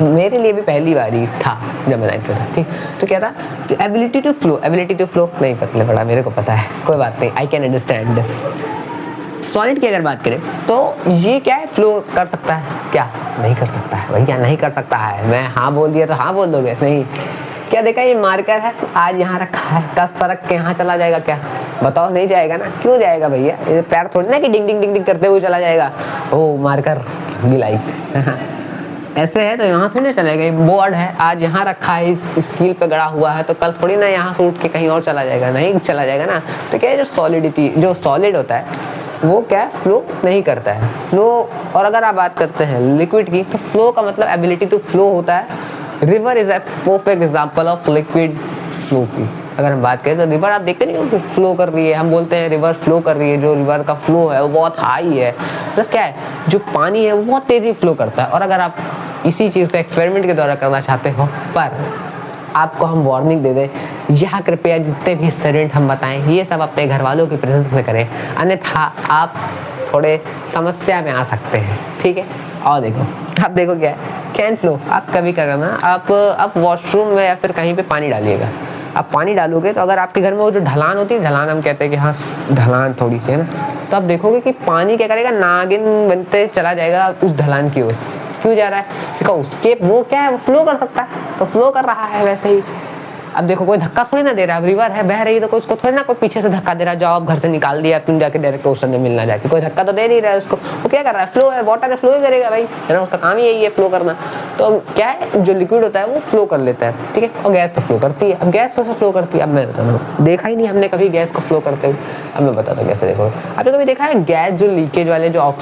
मेरे लिए भी पहली बार ही था जब मैं 9th में था। ठीक, तो क्या था? तो एबिलिटी टू फ्लो नहीं पता पड़ा, मेरे को पता है, कोई बात नहीं, I can understand this. Solid की अगर बात करें तो ये क्या है, फ्लो कर सकता है क्या? नहीं कर सकता है भैया, नहीं कर सकता है। मैं हाँ बोल दिया तो हाँ बोल दोगे? नहीं। क्या देखा, ये मार्कर है, आज यहाँ रखा है, 10 सरक के यहाँ चला जाएगा क्या? बताओ, नहीं जाएगा ना। क्यों जाएगा भैया? ये पैर थोड़ी ना कि डिंग डिंग डिंग डिंग करते हुए चला जाएगा। ओ मार्कर भी लाइक ऐसे है तो यहाँ से नहीं चलेगा। ये बोर्ड है, आज यहाँ रखा है, इस स्कील पे गड़ा हुआ है, तो कल थोड़ी ना यहाँ से उठ के कहीं और चला जाएगा, नहीं चला जाएगा ना। तो क्या है, जो सॉलिडिटी, जो सॉलिड होता है वो क्या है, फ्लो नहीं करता है। फ्लो, और अगर आप बात करते हैं लिक्विड की, तो फ्लो का मतलब एबिलिटी टू फ्लो होता है। River is a perfect example of liquid flow की। अगर हम बात करें तो रिवर आप देखते नहीं हो फ्लो कर रही है, हम बोलते हैं रिवर फ्लो कर रही है, जो रिवर का फ्लो है वो बहुत हाई है। मतलब क्या है, जो पानी है वो बहुत तेजी फ्लो करता है। और अगर आप इसी चीज़ को एक्सपेरिमेंट के द्वारा करना चाहते हो, पर आपको हम वार्निंग दे दें, यह कृपया जितने भी एक्सपेरिमेंट हम बताएं ये सब अपने घर वालों की प्रेजेंस में करें, अन्यथा आप थोड़े समस्या में आ सकते हैं। ठीक है, और देखो क्या है, कैन फ्लो आप कभी करना, आप वॉशरूम में या फिर कहीं पे पानी डालिएगा। आप पानी डालोगे तो अगर आपके घर में वो जो ढलान होती है, ढलान हम कहते हैं कि हाँ ढलान थोड़ी सी है ना, तो आप देखोगे कि पानी क्या करेगा, नागिन बनते चला जाएगा उस ढलान की ओर। क्यों जा रहा है? क्योंकि उसके वो क्या है, वो फ्लो कर सकता है, तो फ्लो कर रहा है वैसे ही। अब देखो, कोई धक्का थोड़ी ना दे रहा है, अब रिवर है बह रही है तो कोई उसको थोड़ी ना कोई पीछे से धक्का दे रहा है, जाओ अब घर से निकाल दिया तुम जाके डायरेक्ट ओशन में मिलना जाके, कोई धक्का तो दे नहीं रहा है उसको। वो क्या कर रहा है, फ्लो है, वाटर है, फ्लो ही करेगा भाई, है ना, उसका काम ही यही है फ्लो करना। तो क्या है, जो लिक्विड होता है वो फ्लो कर लेता है। ठीक है, और गैस तो फ्लो करती है। अब गैस कैसे फ्लो करती है, अब मैं बताता हूँ, देखा ही नहीं हमने कभी गैस को फ्लो करते हुए, अब मैं बताता हूँ कैसे। देखो, आपने कभी देखा है गैस जो लीकेज वाले जो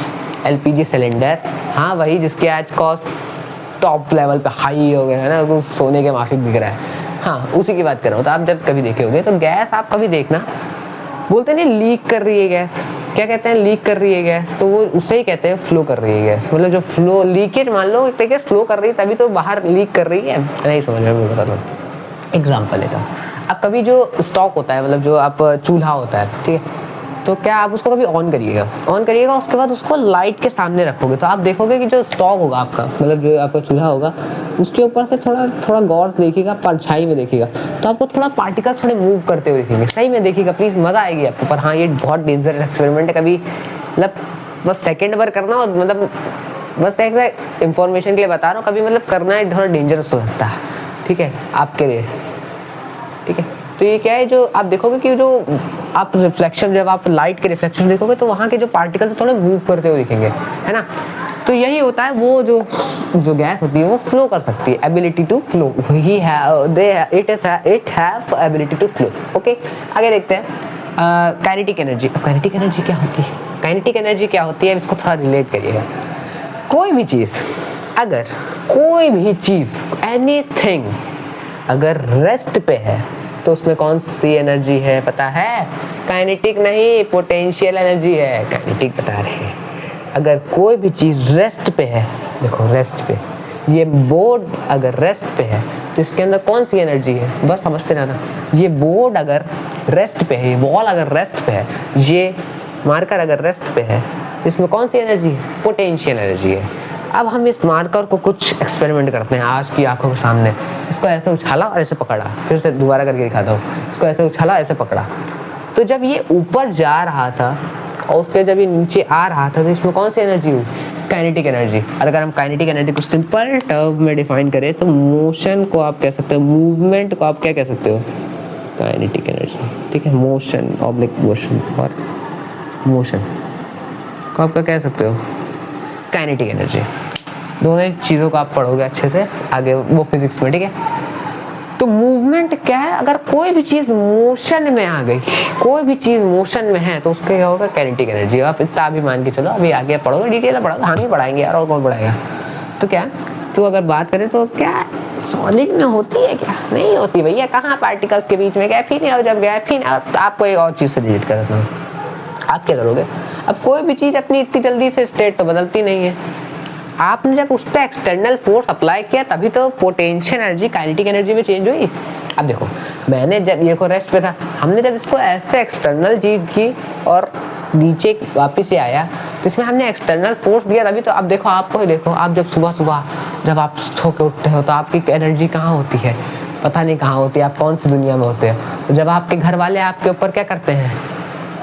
LPG सिलेंडर, हाँ वही जिसके आज कॉस्ट टॉप लेवल पे हाई हो गया है ना, वो सोने के माफिक बिक रहा है, हाँ उसी की बात कर रहा हूँ। तो आप जब कभी देखे होंगे तो गैस आप कभी देखना, बोलते नहीं लीक कर रही है गैस, क्या कहते हैं, लीक कर रही है गैस, तो वो उससे ही कहते हैं फ्लो कर रही है गैस। मतलब जो फ्लो, लीकेज मान लो एक तरीके से फ्लो कर रही है, तभी तो बाहर लीक कर रही है। नहीं समझ में, मैं बताता हूँ, एग्जाम्पल लेता हूँ। अब कभी जो स्टॉक होता है, मतलब जो आप चूल्हा होता है, ठीक है, तो क्या आप उसको कभी ऑन करिएगा, उसके बाद उसको लाइट के सामने रखोगे, तो आप देखोगे कि जो स्टॉक होगा आपका, मतलब जो आपका चूल्हा होगा, उसके ऊपर से थोड़ा गौर से देखिएगा, परछाई में देखिएगा, तो आपको थोड़ा पार्टिकल्स थोड़े मूव करते हुए दिखेंगे। सही में देखिएगा प्लीज, मजा आएगी आपको। पर हाँ, ये बहुत डेंजरस एक्सपेरिमेंट है, कभी मतलब बस सेकेंड बार करना, और मतलब बस एक इंफॉर्मेशन के लिए बता रहा हूँ, कभी मतलब करना है थोड़ा डेंजरस हो सकता है। ठीक है, आपके लिए। ठीक है, तो ये क्या है, जो आप देखोगे कि जो आप रिफ्लेक्शन, जब आप लाइट के रिफ्लेक्शन देखोगे तो वहाँ के जो पार्टिकल्स थोड़े मूव करते हुए दिखेंगे, है ना। तो यही होता है, वो जो गैस होती है वो फ्लो कर सकती है, ability to flow, he it have ability to flow. Okay, आगे देखते हैं काइनेटिक एनर्जी। काइनेटिक एनर्जी क्या होती है? काइनेटिक एनर्जी क्या होती है, इसको थोड़ा रिलेट करिएगा। कोई भी चीज़ एनीथिंग अगर रेस्ट पे है तो उसमें कौन सी एनर्जी है पता है? काइनेटिक नहीं, पोटेंशियल एनर्जी है। काइनेटिक बता रहे हैं, अगर कोई भी चीज़ रेस्ट पे है, देखो रेस्ट पे, ये बोर्ड अगर रेस्ट पे है तो इसके अंदर कौन सी एनर्जी है, बस समझते रहना। ये बोर्ड अगर रेस्ट पे है, ये बॉल अगर रेस्ट पे है, ये मार्कर अगर रेस्ट पे है, तो इसमें कौन सी एनर्जी है? पोटेंशियल एनर्जी है। अब हम इस मार्कर को कुछ एक्सपेरिमेंट करते हैं आज की आंखों के सामने। इसको ऐसे उछाला और ऐसे पकड़ा, फिर से दोबारा करके दिखाता हूँ। इसको ऐसे उछाला, ऐसे पकड़ा, तो जब ये ऊपर जा रहा था और उस पर जब ये नीचे आ रहा था, तो इसमें कौन सी एनर्जी हुई? Kinetic energy. और अगर हम काइनेटिक एनर्जी को सिंपल टर्म में डिफाइन करें तो मोशन को आप कह सकते हो, मूवमेंट को आप क्या कह सकते हो? काइनेटिक एनर्जी, ठीक है, मोशन ऑब्लिक मोशन और मोशन को आप क्या कह सकते हो, काइनेटिक एनर्जी। दोनों चीज़ों को आप पढ़ोगे अच्छे से आगे वो फिजिक्स में, ठीक है। तो मूवमेंट क्या है, अगर कोई भी चीज़ मोशन में आ गई, कोई भी चीज़ मोशन में है तो उसका क्या होगा, काइनेटिक एनर्जी। आप इतना भी मान के चलो, अभी आगे पढ़ोगे, डिटेल में पढ़ोगे, हम ही पढ़ाएंगे यार, और कौन पढ़ाएगा। तो क्या, तो अगर बात करें तो क्या सॉलिड में होती है, क्या नहीं होती भैया, कहाँ पार्टिकल्स के बीच में गैप ही नहीं, और जब गैप ही नहीं, तो आपको एक और चीज़ से रिलेट करता हूँ, आप क्या करोगे, अब कोई भी चीज़ अपनी इतनी जल्दी से स्टेट तो बदलती नहीं है, आपने जब उस पर एक्सटर्नल फोर्स अप्लाई किया तभी तो पोटेंशियल एनर्जी काइनेटिक एनर्जी में चेंज हुई। अब देखो, मैंने जब ये को रेस्ट पे था, हमने जब इसको ऐसे एक्सटर्नल चीज़ की और नीचे वापस से आया तो इसमें हमने एक्सटर्नल फोर्स दिया तभी तो। अब देखो, आपको ही देखो, आप जब सुबह सुबह जब आप सो के उठते हो तो आपकी एनर्जी कहाँ होती है, पता नहीं कहाँ होती है, आप कौन सी दुनिया में होते हो। तो जब आपके घर वाले आपके ऊपर क्या करते हैं,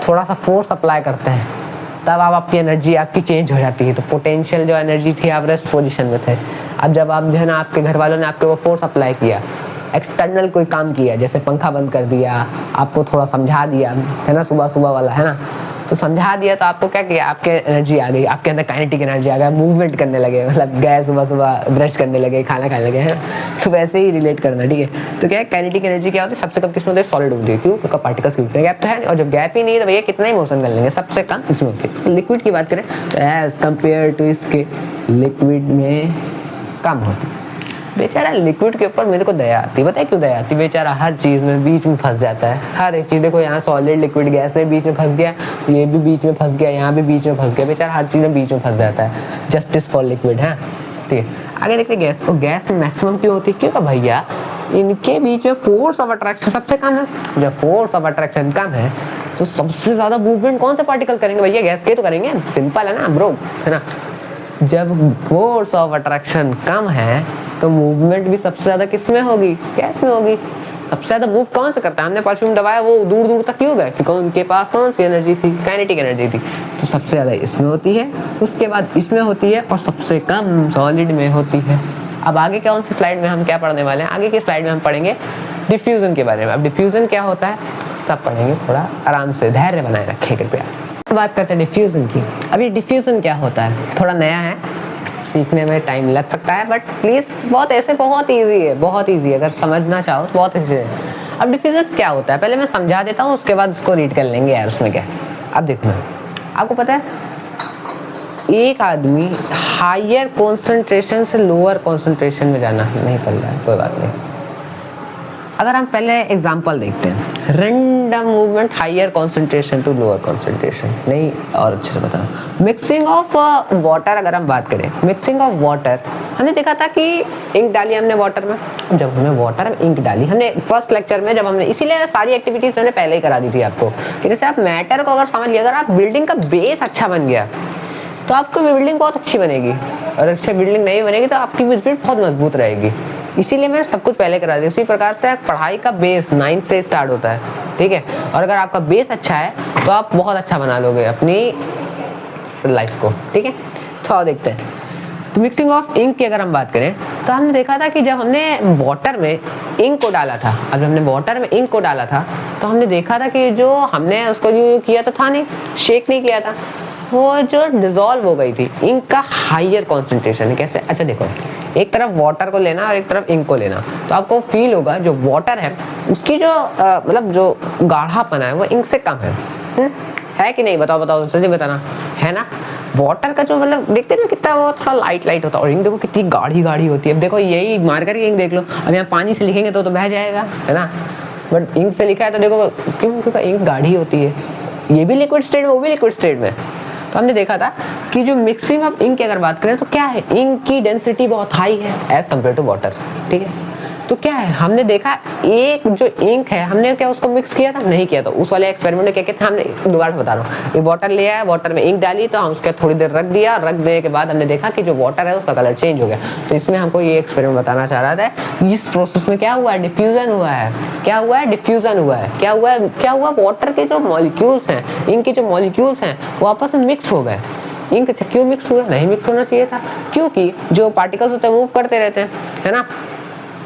थोड़ा सा फोर्स अप्लाई करते हैं, तब आप आपकी एनर्जी आपकी चेंज हो जाती है। तो पोटेंशियल जो एनर्जी थी, आप रेस्ट पोजीशन में थे, अब जब आप जो है ना, आपके घर वालों ने आपके वो फोर्स अप्लाई किया, एक्सटर्नल कोई काम किया, जैसे पंखा बंद कर दिया, आपको थोड़ा समझा दिया, है ना, सुबह सुबह वाला, है ना, तो समझा दिया, तो आपको क्या किया, आपके एनर्जी आ गई, आपके अंदर काइनेटिक एनर्जी आ गया, मूवमेंट करने लगे, मतलब गए सुबह सुबह ब्रश करने लगे, खाना खाने लगे, है। तो वैसे ही रिलेट करना, ठीक है। तो क्या है, काइनेटिक एनर्जी क्या होती है, सबसे कम किसमें होती है, सॉलिड होती है। क्यों, क्योंकि पार्टिकल्स के बीच में गैप तो है, और जब गैप ही नहीं है तो भैया कितना ही मोशन कर लेंगे, सबसे कम इसमें होती है। लिक्विड की बात करें तो एज कम्पेयर टू इसके लिक्विड में कम होती है। बेचारा लिक्विड के ऊपर मेरे को दया आती है, बताए क्यों दया आती है, बेचारा हर चीज़ में बीच में फंस जाता है, हर एक चीज़। देखो यहाँ सॉलिड लिक्विड गैस में बीच में फंस गया, ये भी बीच में फंस गया, यहाँ भी बीच में फंस गया, बेचारा हर चीज़ में बीच में फंस जाता है। जस्टिस फॉर लिक्विड है, ठीक है। आगे देखते गैस, और गैस में मैक्सिमम क्यों होती है, क्योंकि भैया इनके बीच में फोर्स ऑफ अट्रैक्शन सबसे कम है। जब फोर्स ऑफ अट्रैक्शन कम है तो सबसे ज़्यादा मूवमेंट कौन से पार्टिकल करेंगे, भैया गैस के तो करेंगे, सिंपल है ना ब्रो, है ना। जब फोर्स ऑफ अट्रैक्शन कम है तो मूवमेंट भी सबसे ज्यादा किस में होगी, गैस में होगी। सबसे ज्यादा मूव कौन से करता है, हमने परफ्यूम दबाया वो दूर दूर तक क्यों गए, क्योंकि उनके पास कौन सी एनर्जी थी, काइनेटिक एनर्जी थी। तो सबसे ज्यादा इसमें होती है, उसके बाद इसमें होती है, और सबसे कम सॉलिड में होती है। अब आगे कौन सी स्लाइड में हम क्या पढ़ने वाले हैं, आगे की स्लाइड में हम पढ़ेंगे डिफ्यूजन के बारे में। अब डिफ्यूजन क्या होता है सब पढ़ेंगे, थोड़ा आराम से धैर्य बनाए रखें कृपया। बात करते हैं डिफ्यूजन की। अभी डिफ्यूजन क्या होता है, थोड़ा नया है, सीखने में टाइम लग सकता है, बट प्लीज बहुत ऐसे बहुत इजी है, बहुत इजी है, अगर समझना चाहो तो बहुत इजी है। अब डिफ्यूजन क्या होता है पहले मैं समझा देता हूँ, उसके बाद उसको रीड कर लेंगे यार, उसमें क्या। अब देखो, आपको पता है एक आदमी हायर कॉन्सेंट्रेशन से लोअर कॉन्सेंट्रेशन में जाना नहीं पड़ रहा है, कोई बात नहीं। अगर हम पहले एग्जांपल देखते हैं, random movement higher concentration to lower concentration, नहीं और अच्छे से बताना। मिक्सिंग ऑफ वाटर, अगर हम बात करें मिक्सिंग ऑफ वाटर, हमने देखा था कि इंक डाली हमने वाटर में, जब हमने वाटर में इंक डाली हमने फर्स्ट लेक्चर में, जब हमने, इसीलिए सारी एक्टिविटीज मैंने पहले ही करा दी थी आपको, कि जैसे आप मैटर को अगर समझ लिया, अगर आप बिल्डिंग का बेस अच्छा बन गया तो आपकी बिल्डिंग बहुत अच्छी बनेगी, और अच्छी बिल्डिंग नहीं बनेगी तो आपकी बिल्डिंग बहुत मजबूत रहेगी। इसीलिए मैंने सब कुछ पहले करा दिया। इसी प्रकार से पढ़ाई का बेस 9 से स्टार्ट होता है, ठीक है। और अगर आपका बेस अच्छा है तो आप बहुत अच्छा बना लोगे अपनी लाइफ को, ठीक है। तो देखते हैं, तो मिक्सिंग ऑफ इंक की अगर हम बात करें तो हमने देखा था कि जब हमने वाटर में इंक को डाला था, अब जब हमने वाटर में इंक को डाला था तो हमने देखा था कि जो हमने उसको जो किया तो था नहीं, शेक नहीं किया था, वो जो डिजोल्व हो गई थी। इंक का हायर कॉन्सेंट्रेशन है, कैसे, अच्छा देखो, एक तरफ वाटर को लेना और एक तरफ इंक को लेना, तो आपको फील होगा जो वाटर है उसकी जो मतलब जो गाढ़ापन है वो इंक से कम है कि नहीं, बताओ बताओ, जल्दी बताना, है ना। वाटर का जो मतलब देखते हैं कितना वो थोड़ा लाइट लाइट होता है, और इंक देखो कितनी गाढ़ी गाढ़ी होती है। अब देखो यही मार्कर की इंक देख लो, अब यहाँ पानी से लिखेंगे तो बह जाएगा, है ना, बट इंक से लिखा है तो देखो क्यों, क्योंकि इंक गाढ़ी होती है, ये भी लिक्विड स्टेट में वो भी लिक्विड स्टेट में। तो हमने देखा था कि जो मिक्सिंग ऑफ इंक की अगर बात करें तो क्या है, इंक की डेंसिटी बहुत हाई है एज कम्पेयर टू वाटर, ठीक है। तो क्या है, हमने देखा एक जो इंक है हमने क्या उसको मिक्स किया था, नहीं किया था। उस वाले एक्सपेरिमेंट में क्या किया था हमने, दोबारा बता रहा हूँ, ये वाटर लिया है, वाटर में इंक डाली, तो हम उसके थोड़ी देर रख दिया, रख देने के बाद हमने देखा कि जो वाटर है उसका कलर चेंज हो गया। तो इसमें हमको ये एक्सपेरिमेंट बताना चाह रहा था, इस प्रोसेस में क्या हुआ है, डिफ्यूजन हुआ है। क्या हुआ है, डिफ्यूजन हुआ है। क्या हुआ है, क्या हुआ, वाटर के जो मॉलिक्यूल्स हैं, इंक के जो मॉलिक्यूल्स हैं वो आपस में मिक्स हो गए। इंक क्यों मिक्स हुआ, नहीं मिक्स होना चाहिए था, क्योंकि जो पार्टिकल्स होते हैं मूव करते रहते हैं, है ना,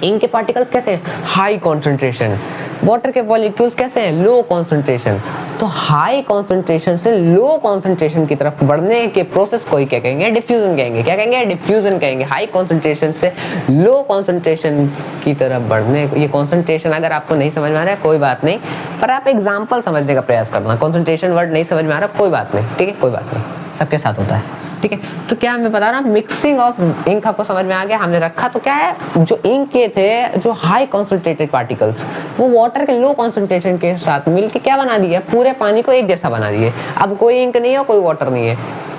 इंक के पार्टिकल्स कैसे हैं? High concentration. वाटर के मॉलिक्यूल्स कैसे हैं? Low concentration. तो हाई कॉन्सेंट्रेशन से लो कॉन्सेंट्रेशन की तरफ बढ़ने के प्रोसेस को ही क्या कहेंगे? डिफ्यूजन कहेंगे। क्या कहेंगे? डिफ्यूजन कहेंगे। हाई कॉन्सेंट्रेशन से लो कॉन्सेंट्रेशन की तरफ बढ़ने, ये कॉन्सेंट्रेशन अगर आपको नहीं समझ में आ रहा है कोई बात नहीं, पर आप एग्जाम्पल समझने का प्रयास करना। कॉन्सेंट्रेशन वर्ड नहीं समझ में आ रहा कोई बात नहीं, ठीक है, कोई बात नहीं, सबके साथ होता है, ठीक है। तो क्या मैं बता रहा हूँ, मिक्सिंग ऑफ इंक आपको समझ में आ गया। हमने रखा तो क्या है, जो इंक के थे, जो हाई कॉन्सेंट्रेटेड पार्टिकल्स, वो वाटर के लो कॉन्सेंट्रेशन के साथ मिलके क्या बना दिया? पूरे पानी को एक जैसा बना दिए। अब कोई इंक नहीं है, कोई वाटर नहीं है,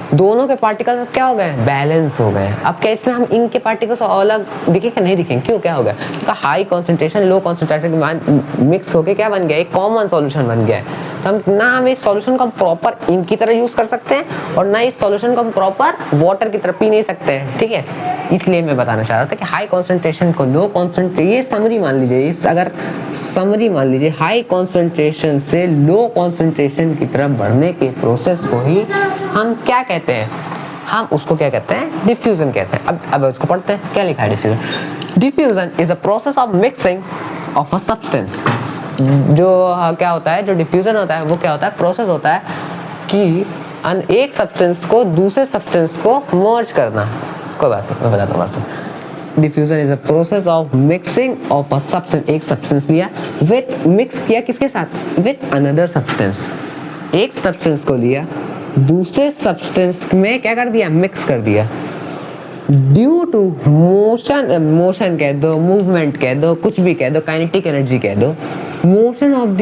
दोनों के पार्टिकल्स क्या हो गए? बैलेंस हो गए। अब क्या इसमें हम इंक के पार्टिकल्स अलग दिखेंगे? नहीं दिखेंगे। क्यों? क्या हो गया? तो हाई कॉन्सेंट्रेशन लो कॉन्सेंट्रेशन के मिक्स होके क्या बन गया? एक कॉमन सॉल्यूशन बन गया है। तो हम ना हम इस सॉल्यूशन को प्रॉपर इंक की तरह यूज कर सकते हैं और ना इस सॉल्यूशन को हम प्रॉपर वाटर की तरह पी नहीं सकते हैं, ठीक है। इसलिए मैं बताना चाह रहा था कि हाई कॉन्सेंट्रेशन को लो कॉन्सेंट्रेशन, ये समरी मान लीजिए, इस अगर समरी मान लीजिए, हाई कॉन्सेंट्रेशन से लो कॉन्सेंट्रेशन की तरफ बढ़ने के प्रोसेस को ही हम क्या कहते हैं? हम उसको क्या कहते हैं? डिफ्यूजन कहते हैं। अब उसको पढ़ते हैं, क्या लिखा है diffusion? Diffusion is a process of mixing of a substance. जो क्या होता है, जो डिफ्यूजन होता है वो क्या होता है? प्रोसेस होता है कि एक सब्सटेंस को दूसरे सब्सटेंस को मर्ज करना। कोई बात नहीं, मैं बताता हूँ आपको। Diffusion is a process of mixing of a substance. एक सब्सटेंस लिया, विथ मिक्स किया किसके साथ? With another substance. एक सब्सटेंस को लिया, दूसरे सब्सटेंस में क्या कर दिया? मिक्स कर दिया। ड्यू टू मोशन कह दो, मूवमेंट कह दो, कुछ भी कह दो, काइनेटिक एनर्जी कह दो, motion of the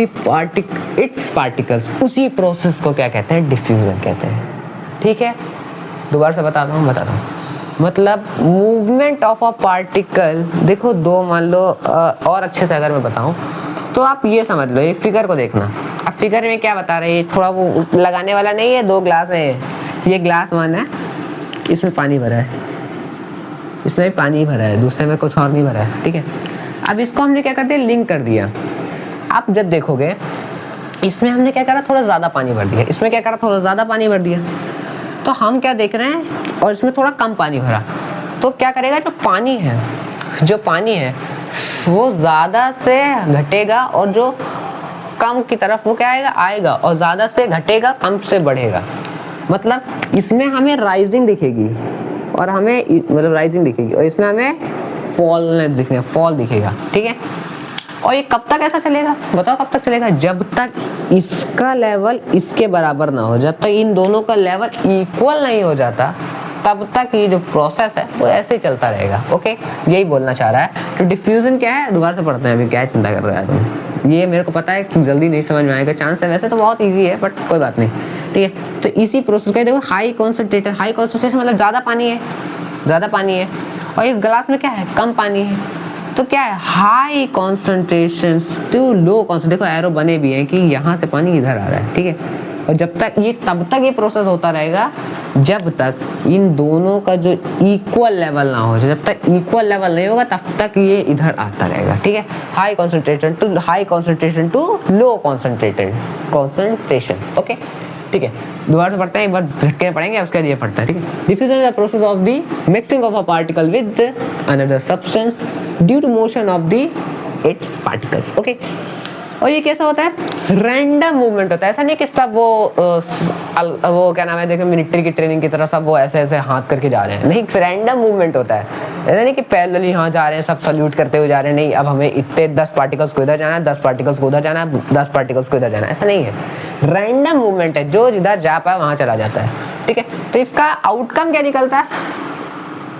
its particles, उसी प्रोसेस को क्या कहते हैं? डिफ्यूजन कहते हैं, ठीक है। दोबारा से बताता हूँ मतलब मूवमेंट ऑफ अ पार्टिकल, देखो दो मान लो, और अच्छे से अगर मैं बताऊं तो आप ये समझ लो, ये फिगर को देखना। अब फिगर में क्या बता रहे हैं, थोड़ा वो लगाने वाला नहीं है, दो ग्लास है, ये ग्लास 1 है, इसमें पानी भरा है, इसमें पानी भरा है, दूसरे में कुछ और नहीं भरा है, ठीक है। अब इसको हमने क्या कर दिया? लिंक कर दिया। आप जब देखोगे इसमें हमने क्या करा? थोड़ा ज्यादा पानी भर दिया, इसमें क्या करा? थोड़ा ज्यादा पानी भर दिया। तो हम क्या देख रहे हैं? और इसमें थोड़ा कम पानी भरा, तो क्या करेगा? जो पानी है वो ज्यादा से घटेगा और जो कम की तरफ वो क्या आएगा, और ज्यादा से घटेगा, कम से बढ़ेगा। मतलब इसमें हमें राइजिंग दिखेगी और हमें मतलब राइजिंग दिखेगी, और इसमें हमें फॉल दिखेगा, ठीक है। और ये कब तक ऐसा चलेगा? बताओ कब तक चलेगा? जब तक इसका लेवल इसके बराबर ना हो, जब तक इन दोनों का लेवल इक्वल नहीं हो जाता, तब तक ये जो प्रोसेस है वो ऐसे ही चलता रहेगा, ओके। यही बोलना चाह रहा है। तो डिफ्यूजन क्या है? दोबारा से पढ़ते हैं, अभी क्या चिंता कर रहा है तुम? ये मेरे को पता है कि जल्दी नहीं समझ में आएगा, चांस है, वैसे तो बहुत ईजी है, बट कोई बात नहीं, ठीक है। तो इसी प्रोसेस का देखो, हाई कॉन्सेंट्रेशन मतलब ज्यादा पानी है, और इस गिलास में क्या है? कम पानी है। तो क्या है? High concentration to low concentration. देखो एरो बने भी हैं कि यहाँ से पानी इधर आ रहा है, ठीक है। और तब तक ये प्रोसेस होता रहेगा जब तक इन दोनों का जो इक्वल लेवल ना हो। जब तक इक्वल लेवल नहीं होगा तब तक ये इधर आता रहेगा, ठीक है। High concentration to low concentration, okay, ठीक है। दोबारा से पढ़ते हैं, एक बार झटके पढ़ेंगे, उसके लिए पढ़ते हैं, ठीक है। Diffusion is the process of the mixing of a particle with another substance due to motion of the its particles, okay. और ये कैसा होता है? रैंडम मूवमेंट होता है। ऐसा नहीं कि सब वो क्या नाम है, देखो मिलिट्री की ट्रेनिंग की तरह सब वो ऐसे हाथ करके जा रहे हैं, नहीं, रैंडम मूवमेंट होता है। ऐसा नहीं कि पैरेलली यहाँ जा रहे हैं, सब सल्यूट करते हुए जा रहे हैं, नहीं, अब हमें इतने 10 पार्टिकल्स को इधर जाना है, 10 पार्टिकल्स को उधर जाना है, 10 पार्टिकल्स को इधर जाना है, ऐसा नहीं है। रैंडम मूवमेंट है, जो जिधर जा पाए वहां चला जाता है, ठीक है। तो इसका आउटकम क्या निकलता है?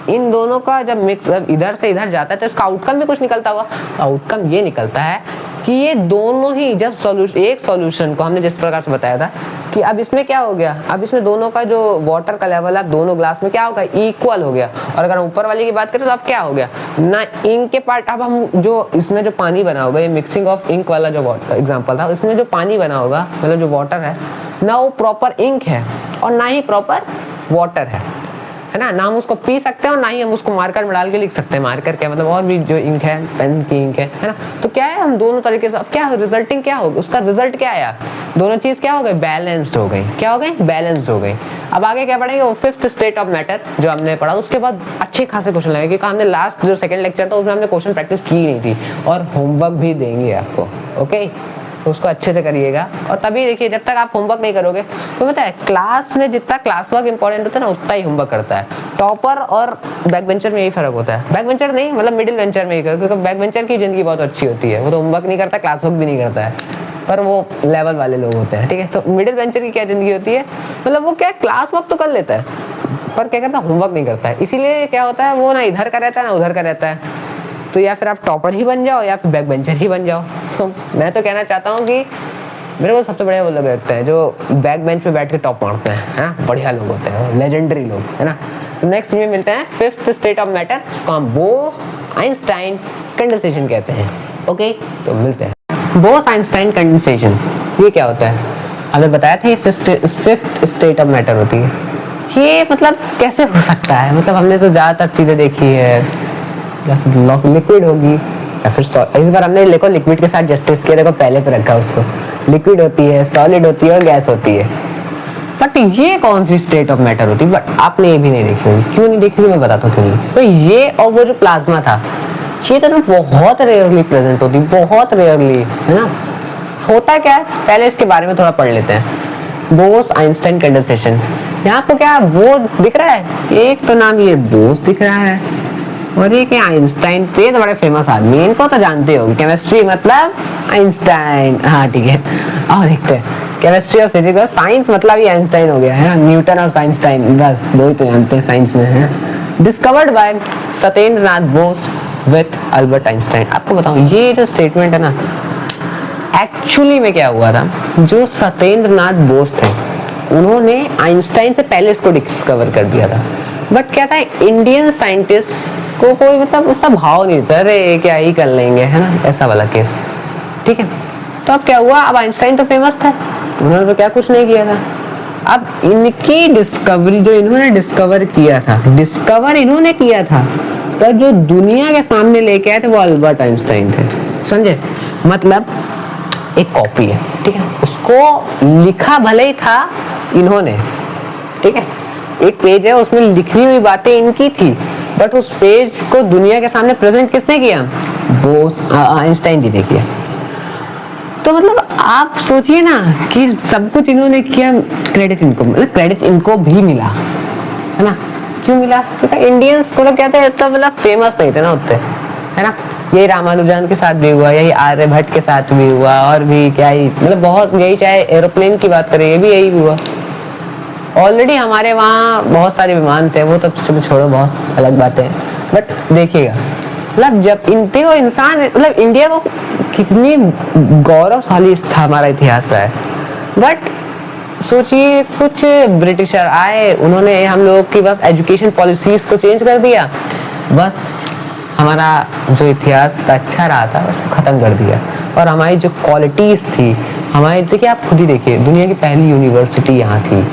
इन दोनों का जब मिक्स इधर से इधर जाता है तो इसका आउटकम भी कुछ निकलता होगा। आउटकम ये निकलता है कि ये दोनों ही जब एक सॉल्यूशन को हमने जिस प्रकार से बताया था कि अब इसमें क्या हो गया, अब इसमें दोनों का जो वाटर का लेवल है दोनों ग्लास में क्या होगा? इक्वल हो गया। और अगर ऊपर वाली की बात करें तो अब क्या हो गया ना, इंक के पार्ट, अब हम जो इसमें जो पानी बना होगा, ये मिक्सिंग ऑफ इंक वाला जो वाटर एग्जाम्पल था, इसमें जो पानी बना होगा मतलब जो वाटर है ना, वो प्रॉपर इंक है और ना ही प्रॉपर वाटर है। है ना हम उसको पी सकते हैं और ना ही हम उसको मार्कर में डाल के लिख सकते हैं। मार्कर क्या मतलब और भी जो इंक है, पेन की इंक है ना। तो क्या है हम दोनों तरीके से, अब क्या रिजल्टिंग क्या होगा, उसका रिजल्ट क्या आया, दोनों चीज क्या हो गई, बैलेंस्ड हो गई। क्या हो गई, बैलेंस्ड हो गई। अब आगे क्या पढ़ेंगे, वो फिफ्थ स्टेट ऑफ मैटर जो हमने पढ़ा, उसके बाद अच्छे खासे क्वेश्चन लगे, क्योंकि हमने लास्ट जो सेकंड लेक्चर था उसमें हमने क्वेश्चन प्रैक्टिस की नहीं थी, और होमवर्क भी देंगे आपको। ओके, तो उसको अच्छे से करिएगा। और तभी देखिए, जब तक आप होमवर्क नहीं करोगे तो पता है क्लास में जितना क्लास वर्क इंपॉर्टेंट होता है ना, उतना ही होमवर्क करता है। टॉपर और बैक बेंचर में यही फर्क होता है। बैक बेंचर नहीं मतलब मिडिल बेंचर में ही कर, क्योंकि बैक बेंचर की जिंदगी बहुत अच्छी होती है, वो तो होमवर्क नहीं करता, क्लास वर्क भी नहीं करता है, पर वो लेवल वाले लोग होते हैं। ठीक है, तो मिडिल बेंचर की क्या जिंदगी होती है, मतलब वो क्या क्लास वर्क तो कर लेता है पर क्या करता है, होमवर्क नहीं करता है। इसीलिए क्या होता है, वो ना इधर का रहता है ना उधर का रहता है। तो या फिर आप टॉपर ही बन जाओ या फिर बैक बेंचर ही बन जाओ। तो मैं तो कहना चाहता हूँ कि मेरे को सबसे बढ़िया वो लोग लगते हैं जो बैक बेंच पे बैठ के टॉप मारते हैं। हाँ, बढ़िया लोग होते हैं, लेजेंडरी लोग, है ना। तो नेक्स्ट में मिलते हैं फिफ्थ स्टेट ऑफ मैटर, इसको हम बोस-आइंस्टाइन कंडेंसेशन कहते हैं। ओके, तो मिलते हैं। बोस-आइंस्टाइन कंडेंसेशन ये क्या होता है, हमें बताया था ये फिफ्थ स्टेट ऑफ मैटर होती है। ये मतलब कैसे हो सकता है, मतलब हमने तो ज्यादातर चीजें देखी है, या फिर लिक्विड होगी या फिर इस बार हमने देखो लिक्विड के साथ जस्टिस किया, देखो पहले पे रखा उसको। लिक्विड होती है, सॉलिड होती है और गैस होती है। बट ये कौन सी स्टेट ऑफ मैटर होती है, बट आपने ये भी नहीं देखी होगी। क्यों नहीं देखी होगी मैं बताता हूँ क्यों नहीं। तो ये और वो जो प्लाज्मा था, ये तो बहुत रेयरली प्रेजेंट होती, बहुत रेयरली, है ना। होता क्या है, पहले इसके बारे में थोड़ा पढ़ लेते हैं। बोस-आइंस्टाइन कंडेंसेशन, यहाँ पे क्या वो दिख रहा है, एक तो नाम ये बोस दिख रहा है और ये क्या आइंस्टाइन, तो ये तो बड़े फेमस आदमी है, इनको तो जानते हो, केमिस्ट्री मतलब आइंस्टाइन। हाँ ठीक है, और देखते हैं केमिस्ट्री और फिजिक्स और साइंस मतलब ही आइंस्टाइन हो गया है ना, न्यूटन और आइंस्टाइन, बस दो ही तो जानते हैं साइंस में है। Discovered by Satyendranath Bose with Albert Einstein. आपको बताऊं ये जो स्टेटमेंट है ना, एक्चुअली में क्या हुआ था, जो सत्येंद्रनाथ बोस थे उन्होंने आइंस्टाइन से पहले इसको डिस्कवर कर दिया था। बट क्या था, इंडियन साइंटिस्ट को कोई मतलब उसका भाव नहीं था, अरे क्या ही कर लेंगे, है ना, ऐसा वाला केस। ठीक है, तो अब क्या हुआ, अब आइंस्टाइन तो फेमस था, उन्होंने तो क्या कुछ नहीं किया था। अब इनकी डिस्कवरी, जो इन्होंने डिस्कवर किया था, डिस्कवर इन्होंने किया था, पर जो दुनिया के सामने लेके आए थे वो अल्बर्ट आइंस्टाइन थे। समझे, मतलब एक कॉपी है, ठीक है, उसको लिखा भले ही था इन्होंने, ठीक है, एक पेज है उसमें लिखी हुई बातें इनकी थी, बट उस पेज को दुनिया के सामने प्रेजेंट किसने किया, बोस आइंस्टाइन जी ने किया। तो मतलब आप सोचिए ना कि सब कुछ इन्होंने किया, क्रेडिट इनको, मतलब क्रेडिट इनको भी मिला, है ना। क्यों मिला, क्योंकि इंडियंस को लोग कहते हैं तो मतलब फेमस नहीं थे ना उतने, है ना। यही रामानुजन के साथ भी हुआ, यही आर्यभट्ट के साथ भी हुआ, और भी क्या ही मतलब बहुत, यही चाहे एरोप्लेन की बात करें ये भी यही हुआ। ऑलरेडी हमारे वहाँ बहुत सारे विमान थे, वो तो चलो छोड़ो, बहुत अलग बातें हैं। बट देखिएगा मतलब जब इनको इंसान, मतलब इंडिया को कितनी गौरवशाली हमारा इतिहास रहा है। बट सोचिए कुछ ब्रिटिशर आए, उन्होंने हम लोग की बस एजुकेशन पॉलिसीज को चेंज कर दिया, बस हमारा जो इतिहास अच्छा रहा था उसको खत्म कर दिया। और हमारी जो क्वालिटीज थी, हमारे, देखिए आप खुद ही देखिए, दुनिया की पहली यूनिवर्सिटी यहाँ थी,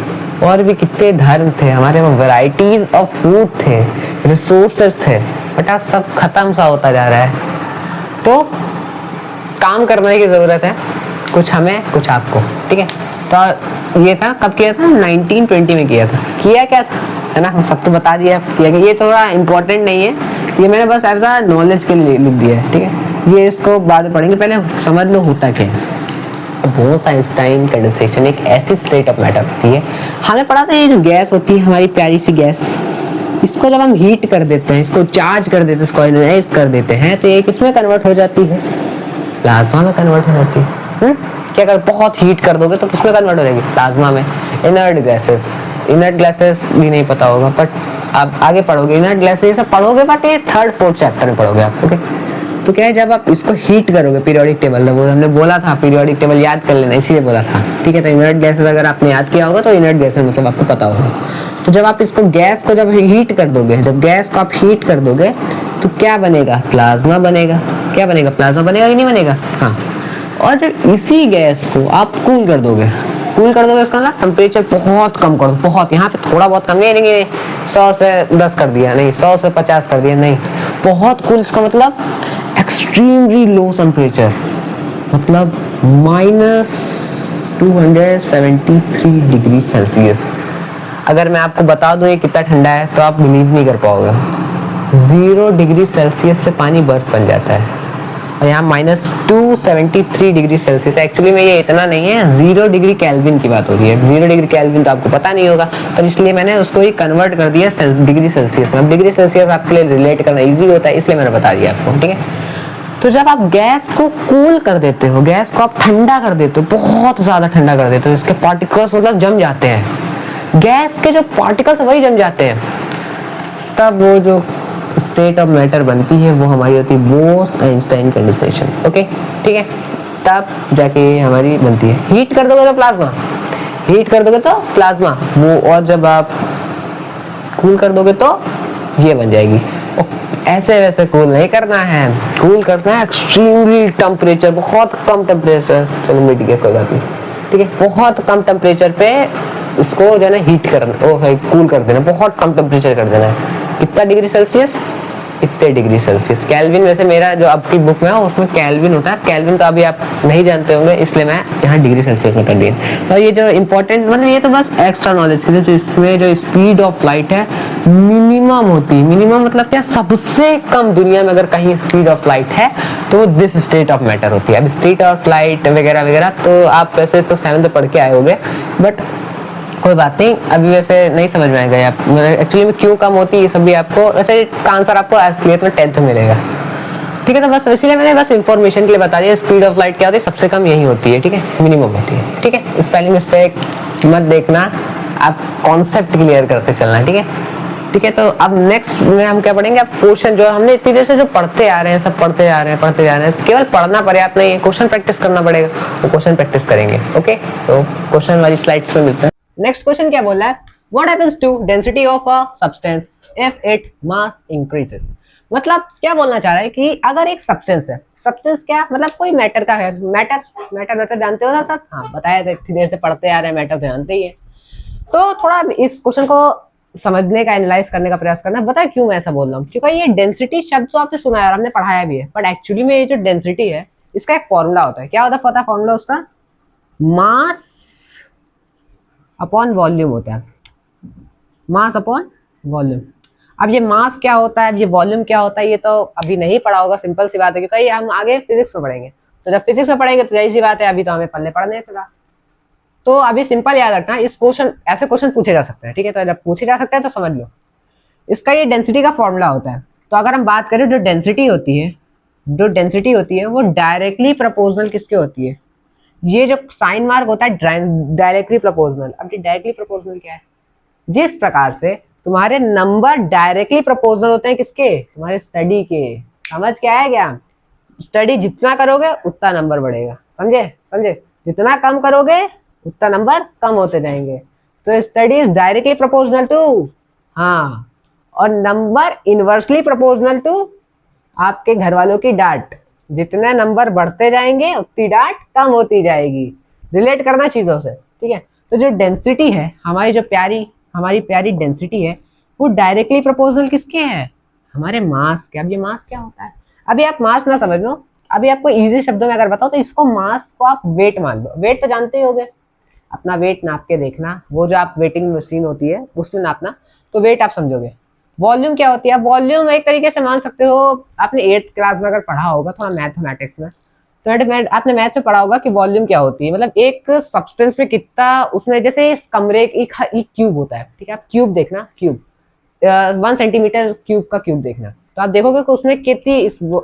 और भी कितने धर्म थे हमारे वहाँ, वैरायटीज ऑफ फूड थे, रिसोर्सेज थे, बट आज सब खत्म सा होता जा रहा है। तो काम करने की जरूरत है, कुछ हमें कुछ आपको, ठीक है। तो ये था, कब किया था, 1920 में किया था। किया क्या था, है ना, हम सब तो बता दिया किया। ये थोड़ा इंपॉर्टेंट नहीं है, ये मैंने बस एज अ नॉलेज के लिए लिख दिया है, ठीक है। ये इसको बाद में पढ़ेंगे, पहले समझ लो होता क्या है। बोस-आइंस्टाइन कंडेंसेशन एक ऐसी स्टेट ऑफ मैटर होती है, हमने पढ़ा था ये जो गैस होती है, हमारी प्यारी सी गैस, इसको जब हम हीट कर देते हैं, इसको चार्ज कर देते हैं, इसको एनर्जाइज कर देते हैं, तो ये किसमें कन्वर्ट हो जाती है, प्लाज्मा में कन्वर्ट हो जाती है। क्या अगर बहुत हीट कर दोगे तो किसमें कन्वर्ट हो जाएगी, प्लाज्मा में। इनर्ट गैसेस, इनर्ट गैसेस भी नहीं पता होगा, बट आप आगे पढ़ोगे, इनर्ट गैसेस ये सब पढ़ोगे, बट ये थर्ड फोर्थ चैप्टर में पढ़ोगे आप, ओके। तो क्या है, जब आप इसको हीट करोगे, पीरियोडिक टेबल, वो हमने बोला था पीरियोडिक टेबल याद कर लेना, इसीलिए बोला था, ठीक है। तो इनर्ट गैसेस अगर आपने याद किया होगा तो इनर्ट गैसेस मतलब आपको पता होगा। तो जब आप इसको गैस को जब हीट कर दोगे, जब गैस को आप हीट कर दोगे तो क्या बनेगा, प्लाज्मा बनेगा। क्या बनेगा, प्लाज्मा बनेगा कि नहीं बनेगा, हाँ। और जब इसी गैस को आप कूल कर दोगे, कूल कर दोगे उसका मतलब टेम्परेचर बहुत कम कर दो, बहुत, यहाँ पे थोड़ा बहुत कम नहीं, 100 से 10 कर दिया नहीं, 100 से 50 कर दिया नहीं, बहुत कूल इसका मतलब एक्सट्रीमली लो टेम्परेचर, मतलब -273 डिग्री सेल्सियस। अगर मैं आपको बता दूं ये कितना ठंडा है तो आप बिलीव नहीं कर पाओगे। 0 डिग्री सेल्सियस से पानी बर्फ बन जाता है, और यहाँ -273 डिग्री सेल्सियस। एक्चुअली में ये इतना नहीं है, 0 डिग्री केल्विन की बात हो रही है। 0 डिग्री केल्विन तो आपको पता नहीं होगा, पर इसलिए मैंने उसको ही कन्वर्ट कर दिया डिग्री सेल्सियस में। अब डिग्री सेल्सियस आपके लिए रिलेट करना इजी होता है, इसलिए मैंने बता दिया आपको, ठीक है। तो जब आप गैस को कूल कर देते हो, गैस को आप ठंडा कर देते हो, बहुत ज्यादा ठंडा कर देते हो, इसके पार्टिकल्स मतलब जम जाते हैं, गैस के जो पार्टिकल्स वही जम जाते हैं, तब वो जो स्टेट ऑफ मैटर बनती है वो हमारी होती है बोस-आइंस्टाइन कंडेंसेशन। ओके, ठीक है, तब जाके हमारी बनती है। हीट कर दोगे तो प्लाज्मा, हीट कर दोगे तो प्लाज्मा वो, और जब आप कूल कर दोगे तो ये बन जाएगी। ऐसे वैसे कूल नहीं करना है, कूल करना है एक्सट्रीमली टेम्परेचर, बहुत कम टेम्परेचर, चलो मिट गया कोई बात नहीं, ठीक है, बहुत कम टेम्परेचर पे इसको जो है ना हीट करना, कूल कर देना, बहुत कम टेम्परेचर कर देना है। कितना डिग्री सेल्सियस, इतने डिग्री सेल्सियस। केल्विन वैसे मेरा जो आपकी बुक में है उसमें केल्विन होता है, केल्विन तो अभी आप नहीं जानते होंगे, इसलिए मैं यहाँ डिग्री सेल्सियस में कर दिया। और ये जो इम्पोर्टेंट, मतलब ये तो बस एक्स्ट्रा नॉलेज के लिए, जो इसमें जो स्पीड ऑफ लाइट है मिनिमम होती है, मिनिमम मतलब क्या, सबसे कम दुनिया में अगर कहीं स्पीड ऑफ लाइट है तो दिस स्टेट ऑफ मैटर होती है। अब स्टेट ऑफ लाइट वगैरह वगैरह तो आप वैसे तो 7th पढ़ के आए होंगे, बट कोई बात नहीं, अभी वैसे नहीं समझ में आएगा आप, एक्चुअली में क्यों कम होती है ये सब भी आपको, वैसे इसका आंसर आपको असलियत में 10th में मिलेगा, ठीक है। तो बस इसीलिए मैंने बस इंफॉर्मेशन के लिए बता दिया, स्पीड ऑफ लाइट क्या होती है, सबसे कम यही होती है, ठीक है, मिनिमम होती है, ठीक है। स्पेलिंग मिस्टेक मत देखना, आप कॉन्सेप्ट क्लियर करते चलना, ठीक है, ठीक है। तो अब नेक्स्ट में हम क्या पढ़ेंगे, अब क्वेश्चन जो हमने इतनी देर से जो पढ़ते आ रहे हैं, सब पढ़ते जा रहे हैं, केवल पढ़ना पर्याप्त नहीं है, क्वेश्चन प्रैक्टिस करना पड़ेगा, वो क्वेश्चन प्रैक्टिस करेंगे। ओके, तो क्वेश्चन वाली स्लाइड्स पे मिलते हैं। नेक्स्ट क्वेश्चन क्या बोला है, what happens to density of a substance if it mass increases. मतलब क्या बोलना चाह रहा है कि अगर एक सब्सटेंस है, सब्सटेंस क्या मतलब कोई मैटर का है, मैटर जानते हो ना सब, हाँ बताया था, इतनी देर से पढ़ते आ रहे हैं, मैटर तो जानते ही है। तो थोड़ा इस क्वेश्चन को समझने का, एनालाइज करने का प्रयास करना। बताए क्यों मैं ऐसा बोल रहा हूँ, क्योंकि ये डेंसिटी शब्द तो आपने सुना है और हमने पढ़ाया भी है, बट एक्चुअली में ये जो डेंसिटी है इसका एक फॉर्मूला होता है। क्या होता है फॉर्मूला उसका, मास अपॉन वॉल्यूम होता है, मास अपॉन वॉल्यूम। अब ये मास क्या होता है, अब ये वॉल्यूम क्या होता है, ये तो अभी नहीं पढ़ा होगा, सिंपल सी बात है, क्योंकि हम आगे फिजिक्स में पढ़ेंगे। तो जब फिजिक्स में पढ़ेंगे तो यही सी बात है, अभी तो हमें पल्ले पढ़ने से रहा। तो अभी सिंपल याद रखना, इस क्वेश्चन, ऐसे क्वेश्चन पूछे जा सकते हैं, ठीक है। तो जब पूछे जा सकते हैं तो समझ लो, इसका ये डेंसिटी का फॉर्मूला होता है। तो अगर हम बात करें, जो डेंसिटी होती है वो डायरेक्टली प्रोपोर्शनल किसके होती है, ये जो साइन मार्क होता है डायरेक्टली प्रोपोर्शनल। अब डायरेक्टली प्रोपोर्शनल क्या है, जिस प्रकार से तुम्हारे नंबर डायरेक्टली प्रोपोर्शनल होते हैं किसके, तुम्हारे स्टडी के। समझ क्या है क्या, स्टडी जितना करोगे उतना नंबर बढ़ेगा, समझे, जितना कम करोगे उतना नंबर कम होते जाएंगे। तो study is directly proportional to, हाँ, और नंबर इनवर्सली प्रोपोर्शनल टू आपके घर वालों की डांट। जितने नंबर बढ़ते जाएंगे उतनी डांट कम होती जाएगी। रिलेट करना चीजों से, ठीक है। तो जो डेंसिटी है, हमारी प्यारी डेंसिटी है, वो डायरेक्टली प्रोपोर्शनल किसके है, हमारे मास के। अब ये मास क्या होता है, अभी आप मास ना समझ लो, अभी आपको इजी शब्दों में अगर बताओ तो इसको, मास को आप वेट मान लो। वेट तो जानते ही होगे, अपना वेट नाप के देखना, वो जो आप वेटिंग मशीन होती है उसमें नापना, तो वेट आप समझोगे। वॉल्यूम क्या होती है, वॉल्यूम एक तरीके से मान सकते हो, आपने 8th क्लास में अगर पढ़ा होगा थोड़ा मैथमेटिक्स में, तो आपने मैथ में पढ़ा होगा कि वॉल्यूम क्या होती है, मतलब एक सब्सटेंस में कितना, उसमें जैसे इस कमरे एक क्यूब होता है, ठीक है, आप क्यूब देखना, क्यूब 1 सेंटीमीटर क्यूब का क्यूब देखना, तो आप देखोगे कि उसमें कितनी,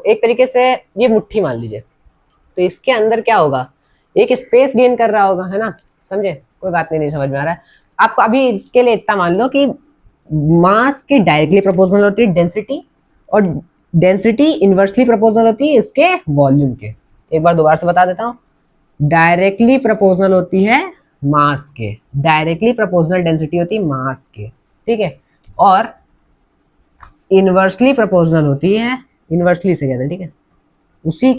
एक तरीके से ये मुट्ठी मान लीजिए, तो इसके अंदर क्या होगा, एक स्पेस गेन कर रहा होगा, है ना, समझे, कोई बात नहीं समझ में आ रहा है आपको। अभी इसके लिए इतना मान लो कि मास के डायरेक्टली प्रोपोर्शनल होती है डेंसिटी, और डेंसिटी इनवर्सली प्रोपोर्शनल होती है इसके वॉल्यूम के। एक बार दोबारा से बता देता हूँ, डायरेक्टली प्रोपोर्शनल होती है मास के, डायरेक्टली प्रोपोर्शनल डेंसिटी होती है मास के, ठीक है, और इनवर्सली प्रोपोर्शनल होती है, इनवर्सली से कहते हैं, ठीक है,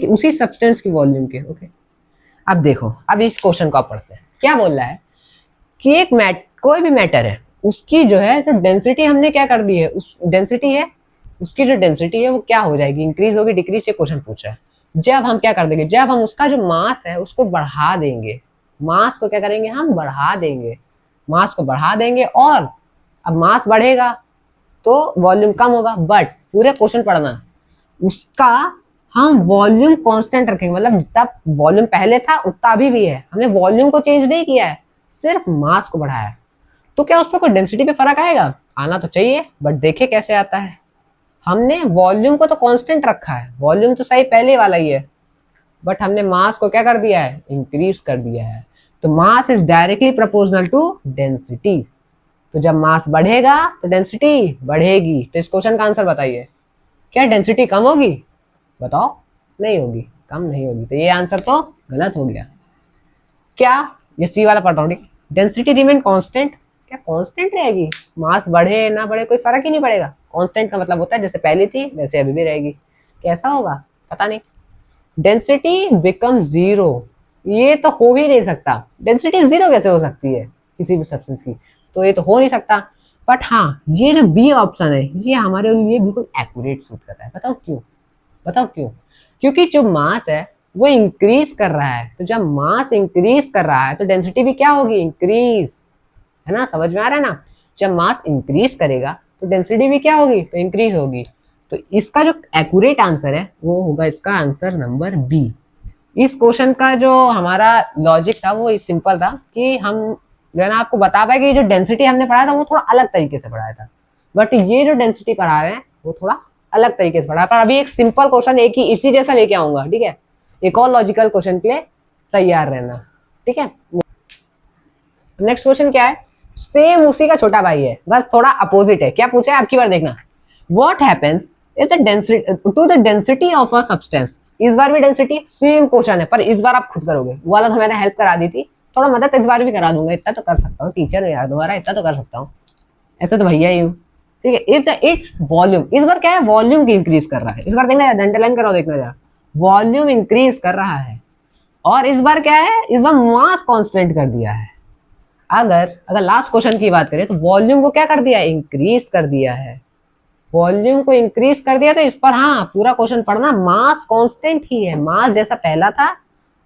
उसी सब्सटेंस की वॉल्यूम के। ओके, अब देखो, अब इस क्वेश्चन को आप पढ़ते हैं, क्या बोल रहा है कि कोई भी मैटर है, उसकी जो है जो डेंसिटी हमने क्या कर दी है, उस डेंसिटी है, उसकी जो डेंसिटी है वो क्या हो जाएगी, इंक्रीज होगी डिक्रीज, से क्वेश्चन पूछ रहा है। जब हम क्या कर देंगे, जब हम उसका जो मास है उसको बढ़ा देंगे, मास को क्या करेंगे, हम बढ़ा देंगे, मास को बढ़ा देंगे, और अब मास बढ़ेगा तो वॉल्यूम कम होगा, बट पूरे क्वेश्चन पढ़ना, उसका हम वॉल्यूम कांस्टेंट रखेंगे, मतलब जितना वॉल्यूम पहले था उतना अभी भी है, हमने वॉल्यूम को चेंज नहीं किया है, सिर्फ मास को बढ़ाया है। तो क्या उस पर कोई डेंसिटी पे फर्क आएगा? आना तो चाहिए, बट देखे कैसे आता है। हमने वॉल्यूम को तो कांस्टेंट रखा है, वॉल्यूम तो सही पहले वाला ही है, बट हमने मास को क्या कर दिया है, इंक्रीज कर दिया है। तो mass is directly proportional to density. तो जब मास बढ़ेगा तो डेंसिटी बढ़ेगी। तो इस क्वेश्चन का आंसर बताइए, क्या डेंसिटी कम होगी? बताओ, नहीं होगी, कम नहीं होगी। तो ये आंसर तो गलत हो गया। क्या, ये सी वाला पढ़ रहा हूँ, डेंसिटी रिमेन कांस्टेंट, क्या कांस्टेंट रहेगी? मास बढ़े ना बढ़े कोई फर्क ही नहीं पड़ेगा। कांस्टेंट का मतलब होता है जैसे पहले थी वैसे अभी भी रहेगी। कैसा होगा पता नहीं। डेंसिटी बिकम जीरो, ये तो हो ही नहीं सकता। डेंसिटी जीरो कैसे हो सकती है किसी भी सब्सटेंस की? तो ये तो हो नहीं सकता। बट हाँ, ये जो बी ऑप्शन है ये हमारे लिए बिल्कुल एक्यूरेट सूट कर रहा है। बताओ क्यों? बताओ क्यों? क्योंकि जो मास है वो इंक्रीज कर रहा है, तो जब मास इंक्रीज कर रहा है तो डेंसिटी भी क्या होगी, इंक्रीज, है ना? समझ में आ रहा है ना? जब मास इंक्रीज करेगा तो डेंसिटी भी क्या होगी, तो इंक्रीज होगी। तो इसका जो एक्यूरेट आंसर है वो होगा इसका आंसर नंबर बी। इस क्वेश्चन का जो हमारा लॉजिक था वो सिंपल था कि हम जो है ना आपको बता पाए कि जो डेंसिटी हमने पढ़ाया था वो थोड़ा अलग तरीके से पढ़ाया था, बट ये जो डेंसिटी पढ़ा रहे हैं वो थोड़ा अलग तरीके से पढ़ा। पर अभी एक सिंपल क्वेश्चन एक ही इसी जैसा लेके आऊंगा, ठीक है? एक और लॉजिकल क्वेश्चन के लिए तैयार रहना, ठीक है? नेक्स्ट क्वेश्चन क्या है, सेम उसी का छोटा भाई है, बस थोड़ा अपोजिट है। क्या पूछा है आपकी बार देखना, what happens if the density to the density of a substance. इस बार भी डेंसिटी सेम क्वेश्चन है, पर इस बार आप खुद करोगे। वो वाला तो मैंने हेल्प करा दी थी, थोड़ा मदद इस बार भी करा दूंगा, इतना तो कर सकता हूँ, टीचर यार दोबारा इतना तो कर सकता हूँ, ऐसा तो भैया ही हूँ, ठीक है? इफ द इट्स वॉल्यूम, इस बार क्या है, वॉल्यूम की इंक्रीज कर रहा है। इस बार देखना, अंडरलाइन करो, देखना जा, वॉल्यूम इंक्रीज कर रहा है। और इस बार क्या है, इस बार मास कांस्टेंट कर दिया है। अगर लास्ट क्वेश्चन की बात करें तो वॉल्यूम को क्या कर दिया, इंक्रीज कर दिया है। वॉल्यूम को इंक्रीज कर दिया, तो इस पर हाँ पूरा क्वेश्चन पढ़ना, मास कांस्टेंट ही है, मास जैसा पहला था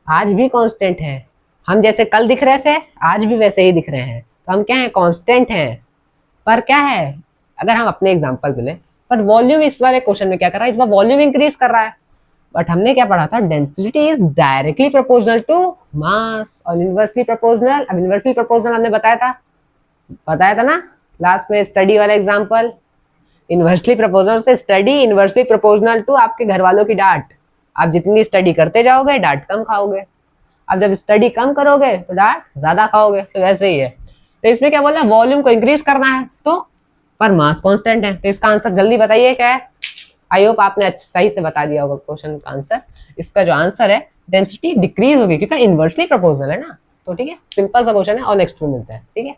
आज भी कांस्टेंट है। हम जैसे कल दिख रहे थे आज भी वैसे ही दिख रहे हैं, तो हम क्या है, कांस्टेंट हैं। पर क्या है, अगर हम अपने एग्जांपल पे लें, पर वॉल्यूम इस वाले क्वेश्चन में क्या कर रहा है, इस बार वॉल्यूम इंक्रीज कर रहा है। बट हमने क्या पढ़ा था, density is directly proportional to mass और इनवर्सली प्रोपोर्शनल। अब इनवर्सली प्रोपोर्शनल हमने बताया था ना लास्ट में, स्टडी वाला एग्जांपल। इनवर्सली प्रोपोर्शनल से स्टडी इनवर्सली प्रोपोर्शनल टू आपके घर वालों की डांट। आप जितनी स्टडी करते जाओगे डांट कम खाओगे, अब जब स्टडी कम करोगे तो डांट ज्यादा खाओगे। तो वैसे ही है। तो इसमें क्या बोला, वॉल्यूम को इंक्रीज करना है तो, पर मास कांस्टेंट है। तो इसका आंसर जल्दी बताइए क्या है। आई होप आपने सही से बता दिया होगा क्वेश्चन का आंसर। इसका जो आंसर है, डेंसिटी डिक्रीज होगी क्योंकि इनवर्सली प्रोपोर्शनल है ना। तो ठीक है, सिंपल सा क्वेश्चन है और नेक्स्ट में मिलता है, ठीक है?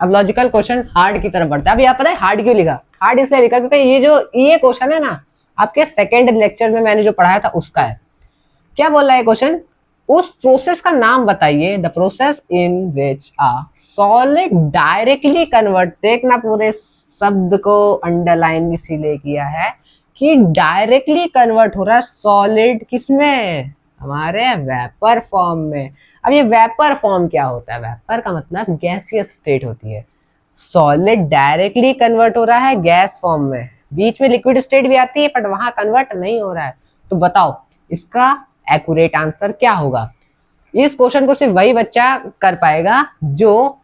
अब लॉजिकल क्वेश्चन हार्ड की तरफ बढ़ता है। अभी आप पता है हार्ड क्यों लिखा? हार्ड इसलिए लिखा क्योंकि ये क्वेश्चन है ना, आपके सेकेंड लेक्चर में मैंने जो पढ़ाया था उसका है। क्या बोल रहा है क्वेश्चन, उस प्रोसेस का नाम बताइए, the process in which a solid directly convert. देखना पूरे शब्द को अंडरलाइन इसीलिए किया है कि डायरेक्टली कन्वर्ट हो रहा है सॉलिड, किसमें, हमारे वेपर फॉर्म में। अब ये वेपर फॉर्म क्या होता है, वेपर का मतलब गैसियस स्टेट होती है। सॉलिड डायरेक्टली कन्वर्ट हो रहा है गैस फॉर्म में, बीच में लिक्विड स्टेट भी आती है बट वहां कन्वर्ट नहीं हो रहा है। तो बताओ इसका एक्यूरेट आंसर क्या होगा? इस क्वेश्चन को सिर्फ वही बच्चा कर पाएगा जो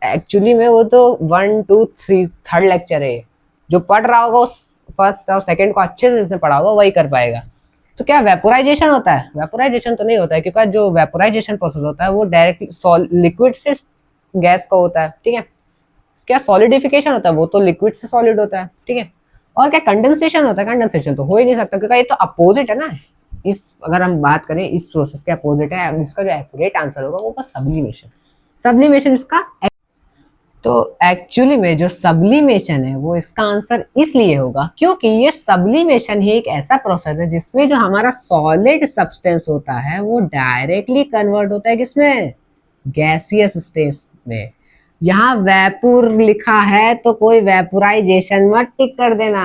एक्चुअली में, वो तो 1 2 3 थर्ड लेक्चर है, जो पढ़ रहा होगा फर्स्ट और सेकंड को अच्छे से जिसने पढ़ा होगा वही कर पाएगा। तो क्या वेपोराइजेशन होता है? वेपोराइजेशन तो नहीं होता है, क्योंकि जो वेपोराइजेशन प्रोसेस होता है वो डायरेक्टली लिक्विड से गैस का होता है, ठीक है? क्या सॉलिडिफिकेशन होता है, वो तो लिक्विड से सॉलिड होता है, ठीक है? और क्या कंडेंसेशन होता है? कंडेंसेशन तो हो ही नहीं सकता क्योंकि ये तो अपोजिट है ना। अगर हम बात करें इस प्रोसेस के अपोजिट है, इसका जो एक्यूरेट आंसर होगा वो सब्लिमेशन। सब्लिमेशन इसका। तो एक्चुअली में जो सब्लिमेशन है वो इसका आंसर इसलिए होगा क्योंकि ये सब्लिमेशन ही एक ऐसा प्रोसेस है जिसमें जो हमारा सॉलिड सब्सटेंस होता है वो डायरेक्टली कन्वर्ट होता है किसमें, गैसियस स्टेट में। यहाँ वैपुर लिखा है तो कोई वेपोराइजेशन मत टिक कर देना,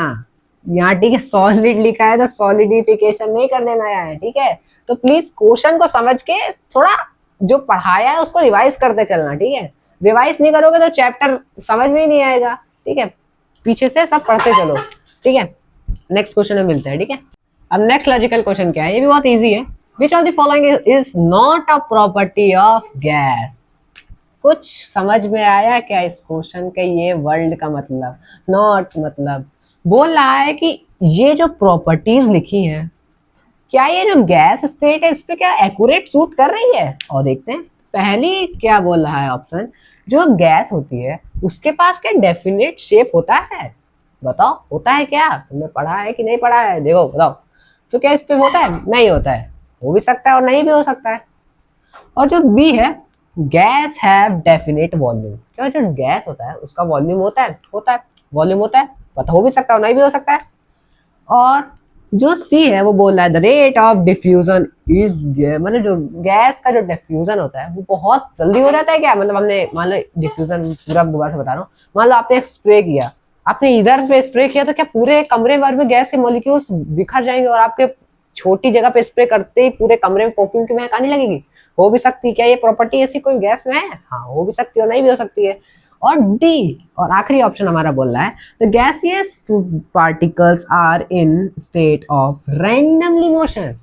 यहाँ ठीक है सॉलिड लिखा है तो सॉलिडिफिकेशन नहीं कर देना है, ठीक है। तो प्लीज क्वेश्चन को समझ के थोड़ा जो पढ़ाया है उसको रिवाइज करते चलना, ठीक है। रिवाइज नहीं करोगे तो चैप्टर समझ में ही नहीं आएगा, ठीक है। पीछे से सब पढ़ते चलो, ठीक है। नेक्स्ट क्वेश्चन में मिलते हैं, ठीक है। अब नेक्स्ट लॉजिकल क्वेश्चन क्या है, ये भी बहुत इजी है। Which of the following is not a property of gas. कुछ समझ में आया क्या इस क्वेश्चन के ये वर्ड का मतलब, नॉट मतलब बोल रहा है कि ये जो प्रॉपर्टीज लिखी हैं क्या ये जो गैस स्टेट है इस पे क्या एक्यूरेट सूट कर रही है। और देखते हैं पहली क्या बोल रहा है ऑप्शन, जो गैस होती है उसके पास क्या डेफिनेट शेप होता है, बताओ होता है क्या, तुमने पढ़ा है कि नहीं पढ़ा है, देखो बताओ। तो क्या इस पे होता है, नहीं होता है, हो भी सकता है और नहीं भी हो सकता है। और जो बी है, गैस हैव डेफिनेट वॉल्यूम, क्या जो गैस होता है उसका वॉल्यूम होता है, वॉल्यूम होता है, पता हो भी सकता है और नहीं भी हो सकता है। और जो सी है वो बोल रहा है the rate of diffusion is, मतलब जो गैस का जो डिफ्यूजन होता है वो बहुत जल्दी हो जाता है क्या, मतलब हमने मान लो डिफ्यूजन पूरा दोबारा से बता रहा हूँ, मान लो आपने स्प्रे किया, आपने इधर पे स्प्रे किया तो क्या पूरे कमरे भर में गैस के मॉलिक्यूल्स बिखर जाएंगे और आपके छोटी जगह पे स्प्रे करते ही पूरे कमरे में परफ्यूम की महक आने लगेगी, हो भी सकती है क्या ये प्रॉपर्टी ऐसी कोई गैस में है, हाँ हो भी सकती है और नहीं भी हो सकती है। और डी और आखिरी ऑप्शन हमारा बोल रहा है the gaseous particles are in state of randomly motion,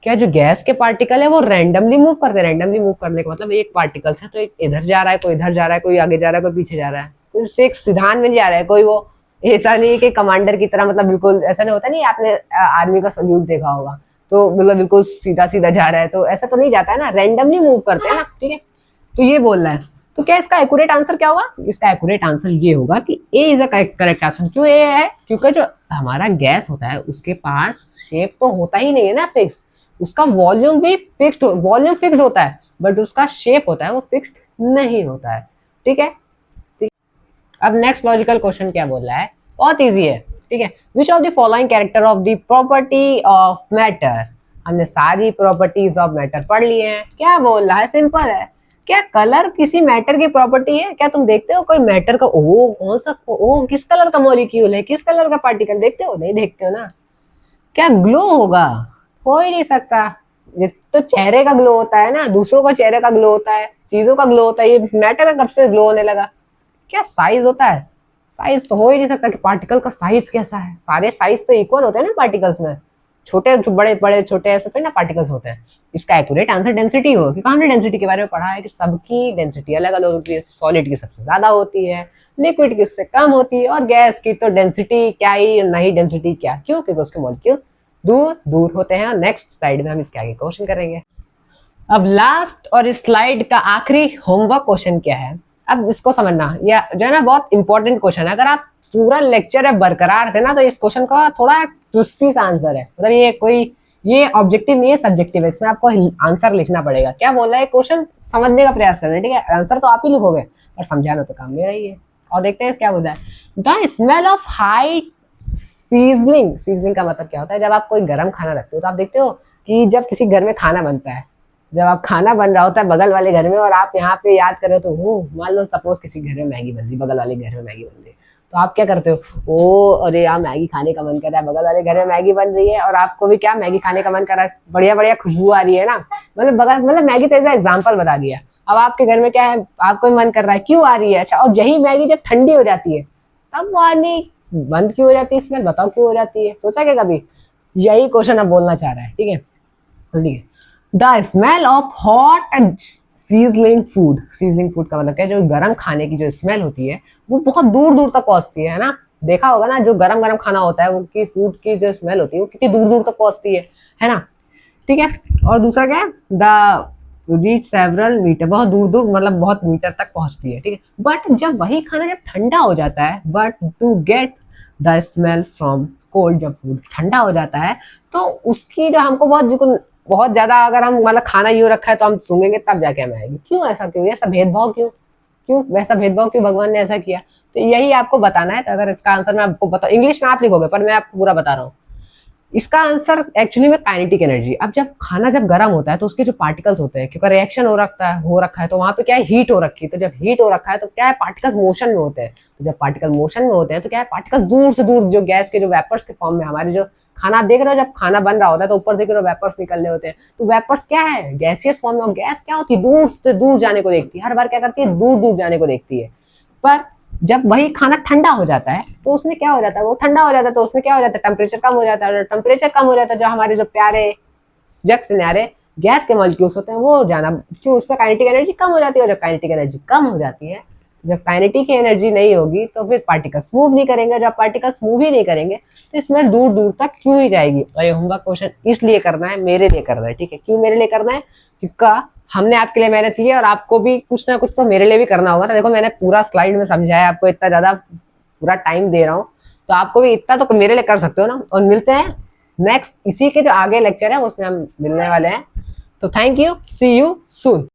क्या जो गैस के पार्टिकल है वो रैंडमली मूव करते हैं। रैंडमली मूव करने का मतलब एक पार्टिकल्स है तो एक इधर जा रहा है, कोई इधर जा रहा है, कोई आगे जा रहा है, कोई पीछे जा रहा है, कोई एक सिद्धांत में जा रहा है, कोई वो ऐसा नहीं कि कमांडर की तरह, मतलब बिल्कुल ऐसा नहीं होता, नहीं आपने आर्मी का सल्यूट देखा होगा तो मतलब बिल्कुल सीधा सीधा जा रहा है, तो ऐसा तो नहीं जाता है ना, रैंडमली मूव करते हैं ना, ठीक है। तो ये बोल रहा है, तो क्या इसका एक्यूरेट आंसर क्या होगा, इसका एक्यूरेट आंसर ये होगा कि ए इज अ करेक्ट आंसर। क्यों ए है, क्योंकि जो हमारा गैस होता है उसके पास शेप तो होता ही नहीं है ना फिक्स, उसका वॉल्यूम भी फिक्स्ड, वॉल्यूम फिक्स्ड होता है बट उसका शेप होता है वो फिक्स्ड नहीं होता है, ठीक है। अब नेक्स्ट लॉजिकल क्वेश्चन क्या बोल रहा है, बहुत इजी है, ठीक है। Which of the following character of the property of matter, हमने सारी प्रॉपर्टीज ऑफ मैटर पढ़ लिए हैं, क्या बोल रहा है, सिंपल है, क्या कलर किसी मैटर की प्रॉपर्टी है, क्या तुम देखते हो कोई मैटर का ओ कौन सा ओ किस कलर का मॉलिक्यूल है, किस कलर का पार्टिकल, देखते हो, नहीं देखते हो ना। क्या ग्लो होगा, हो ही नहीं सकता, ये तो चेहरे का ग्लो होता है ना, दूसरों का चेहरे का ग्लो होता है, चीजों का ग्लो होता है, ये मैटर का कब से ग्लो होने लगा। क्या साइज होता है, साइज तो हो ही नहीं सकता कि पार्टिकल का साइज कैसा है, सारे साइज तो इक्वल होते हैं ना पार्टिकल्स में, छोटे बड़े बड़े छोटे ऐसे तो ना पार्टिकल्स होते हैं। इसका एक्यूरेट आंसर डेंसिटी हो, क्योंकि हमने डेंसिटी के बारे में पढ़ा है कि सबकी डेंसिटी अलग अलग होती है, सॉलिड की सबसे ज्यादा होती है, लिक्विड की उससे कम होती है, और गैस की तो डेंसिटी क्या ही नहीं, डेंसिटी क्या, क्यों, क्योंकि उसके मॉलिक्यूल्स दूर दूर होते हैं। और नेक्स्ट स्लाइड में हम इसके आगे क्वेश्चन करेंगे। अब लास्ट और इस स्लाइड का आखिरी होमवर्क क्वेश्चन क्या है, अब इसको समझना, यह जो है ना बहुत इंपॉर्टेंट क्वेश्चन है, अगर आप पूरा लेक्चर है बरकरार थे ना तो इस क्वेश्चन का थोड़ा क्रिस्पी सा आंसर है, मतलब ये कोई ये ऑब्जेक्टिव नहीं है, सब्जेक्टिव है, इसमें आपको आंसर लिखना पड़ेगा। क्या बोल रहा है, क्वेश्चन समझने का प्रयास करना है, ठीक है, आंसर तो आप ही लिखोगे और समझाना तो काम मेरा ही है। और देखते हैं क्या बोल रहा है, the smell of high sizzling, sizzling का मतलब क्या होता है, जब आप कोई गर्म खाना रखते हो तो आप देखते हो कि जब किसी घर में खाना बनता है, जब आप खाना बन रहा होता है बगल वाले घर में और आप यहाँ पे याद कर रहे हो तो मान लो सपोज किसी घर में मैगी बन रही, बगल वाले घर में मैगी बन रही, तो आप क्या करते हो, ओ अरे यार मैगी खाने का मन कर रहा है, बगल वाले घर में मैगी बन रही है और आपको भी क्या मैगी खाने का मन कर रहा है, बढ़िया बढ़िया खुशबू आ रही है ना, मतलब मैगी तो ऐसा एग्जाम्पल बता दिया। अब आपके घर में क्या है, आपको भी मन कर रहा है, क्यों आ रही है, अच्छा, और यही मैगी जब ठंडी हो जाती है तब वो आनी बंद क्यों हो जाती है, स्मेल बताओ क्यों हो जाती है, सोचा क्या कभी, यही क्वेश्चन अब बोलना चाह रहा है, ठीक है। ठीक है, the smell of hot and sizzling food, sizzling food का मतलब क्या, जो गरम खाने की जो स्मेल होती है वो बहुत दूर दूर तक पहुंचती है ना, देखा होगा ना, जो गरम गरम खाना होता है उनकी फूड की जो स्मेल होती है वो कितनी दूर दूर तक पहुंचती है ना, ठीक है। और दूसरा क्या है, द रीच सेवरल मीटर, बहुत दूर दूर मतलब बहुत मीटर तक पहुंचती है, ठीक है। बट जब वही खाना जब ठंडा हो जाता है, but to get the smell from cold, जब फूड ठंडा हो जाता है तो उसकी जो हमको बहुत ज्यादा, अगर हम मतलब खाना यूं रखा है तो हम सूंघेंगे तब जाके हमें आएगी, क्यों ऐसा, क्यों ऐसा भेदभाव क्यों, क्यों वैसा भेदभाव, क्यों भगवान ने ऐसा किया? तो यही आपको बताना है। तो अगर इसका आंसर मैं आपको बता, इंग्लिश में आप लिखोगे पर मैं आपको पूरा बता रहा हूँ। इसका आंसर एक्चुअली में काइनेटिक एनर्जी। अब जब खाना जब गर्म होता है तो उसके जो पार्टिकल्स होते हैं, क्योंकि रिएक्शन हो रखा है तो वहां पे क्या है, हीट हो रखी है। तो जब हीट हो रखा है तो क्या है, पार्टिकल्स मोशन में होते हैं। तो जब पार्टिकल मोशन में होते हैं तो क्या है, पार्टिकल दूर से दूर जो गैस के जो वेपर्स के फॉर्म में हमारे जो खाना देख रहे हो, जब खाना बन रहा होता है तो ऊपर देख रहे हो वेपर्स निकल रहे होते हैं। तो वेपर्स क्या है, गैसियस फॉर्म में। और गैस क्या होती है, दूर से दूर जाने को देखती है, हर बार क्या करती है, दूर दूर जाने को देखती है। पर जब वही खाना ठंडा हो जाता है तो उसमें क्या हो जाता है, वो ठंडा हो जाता है तो उसमें क्या हो जाता है, टेम्परेचर कम हो जाता है। और टेम्परेचर कम हो जाता है, जो हमारे जो प्यारे जग से न्यारे गैस के मॉलिक्यूल्स होते हैं वो जाना, क्यों, उसमें काइनेटिक एनर्जी कम हो जाती है। और जब काइनेटिक एनर्जी कम हो जाती है, जब काइनेटिक एनर्जी नहीं होगी तो फिर पार्टिकल्स मूव नहीं करेंगे। जब पार्टिकल्स मूव ही नहीं करेंगे तो इसमें दूर दूर तक क्यों ही जाएगी। और ये होमवर्क क्वेश्चन इसलिए करना है, मेरे लिए करना है, ठीक है। क्यों मेरे लिए करना है, क्योंकि हमने आपके लिए मेहनत की है और आपको भी कुछ ना कुछ तो मेरे लिए भी करना होगा ना। देखो मैंने पूरा स्लाइड में समझाया, आपको इतना ज्यादा पूरा टाइम दे रहा हूँ, तो आपको भी इतना तो मेरे लिए कर सकते हो ना। और मिलते हैं नेक्स्ट, इसी के जो आगे लेक्चर है उसमें हम मिलने वाले हैं। तो thank you, see you soon.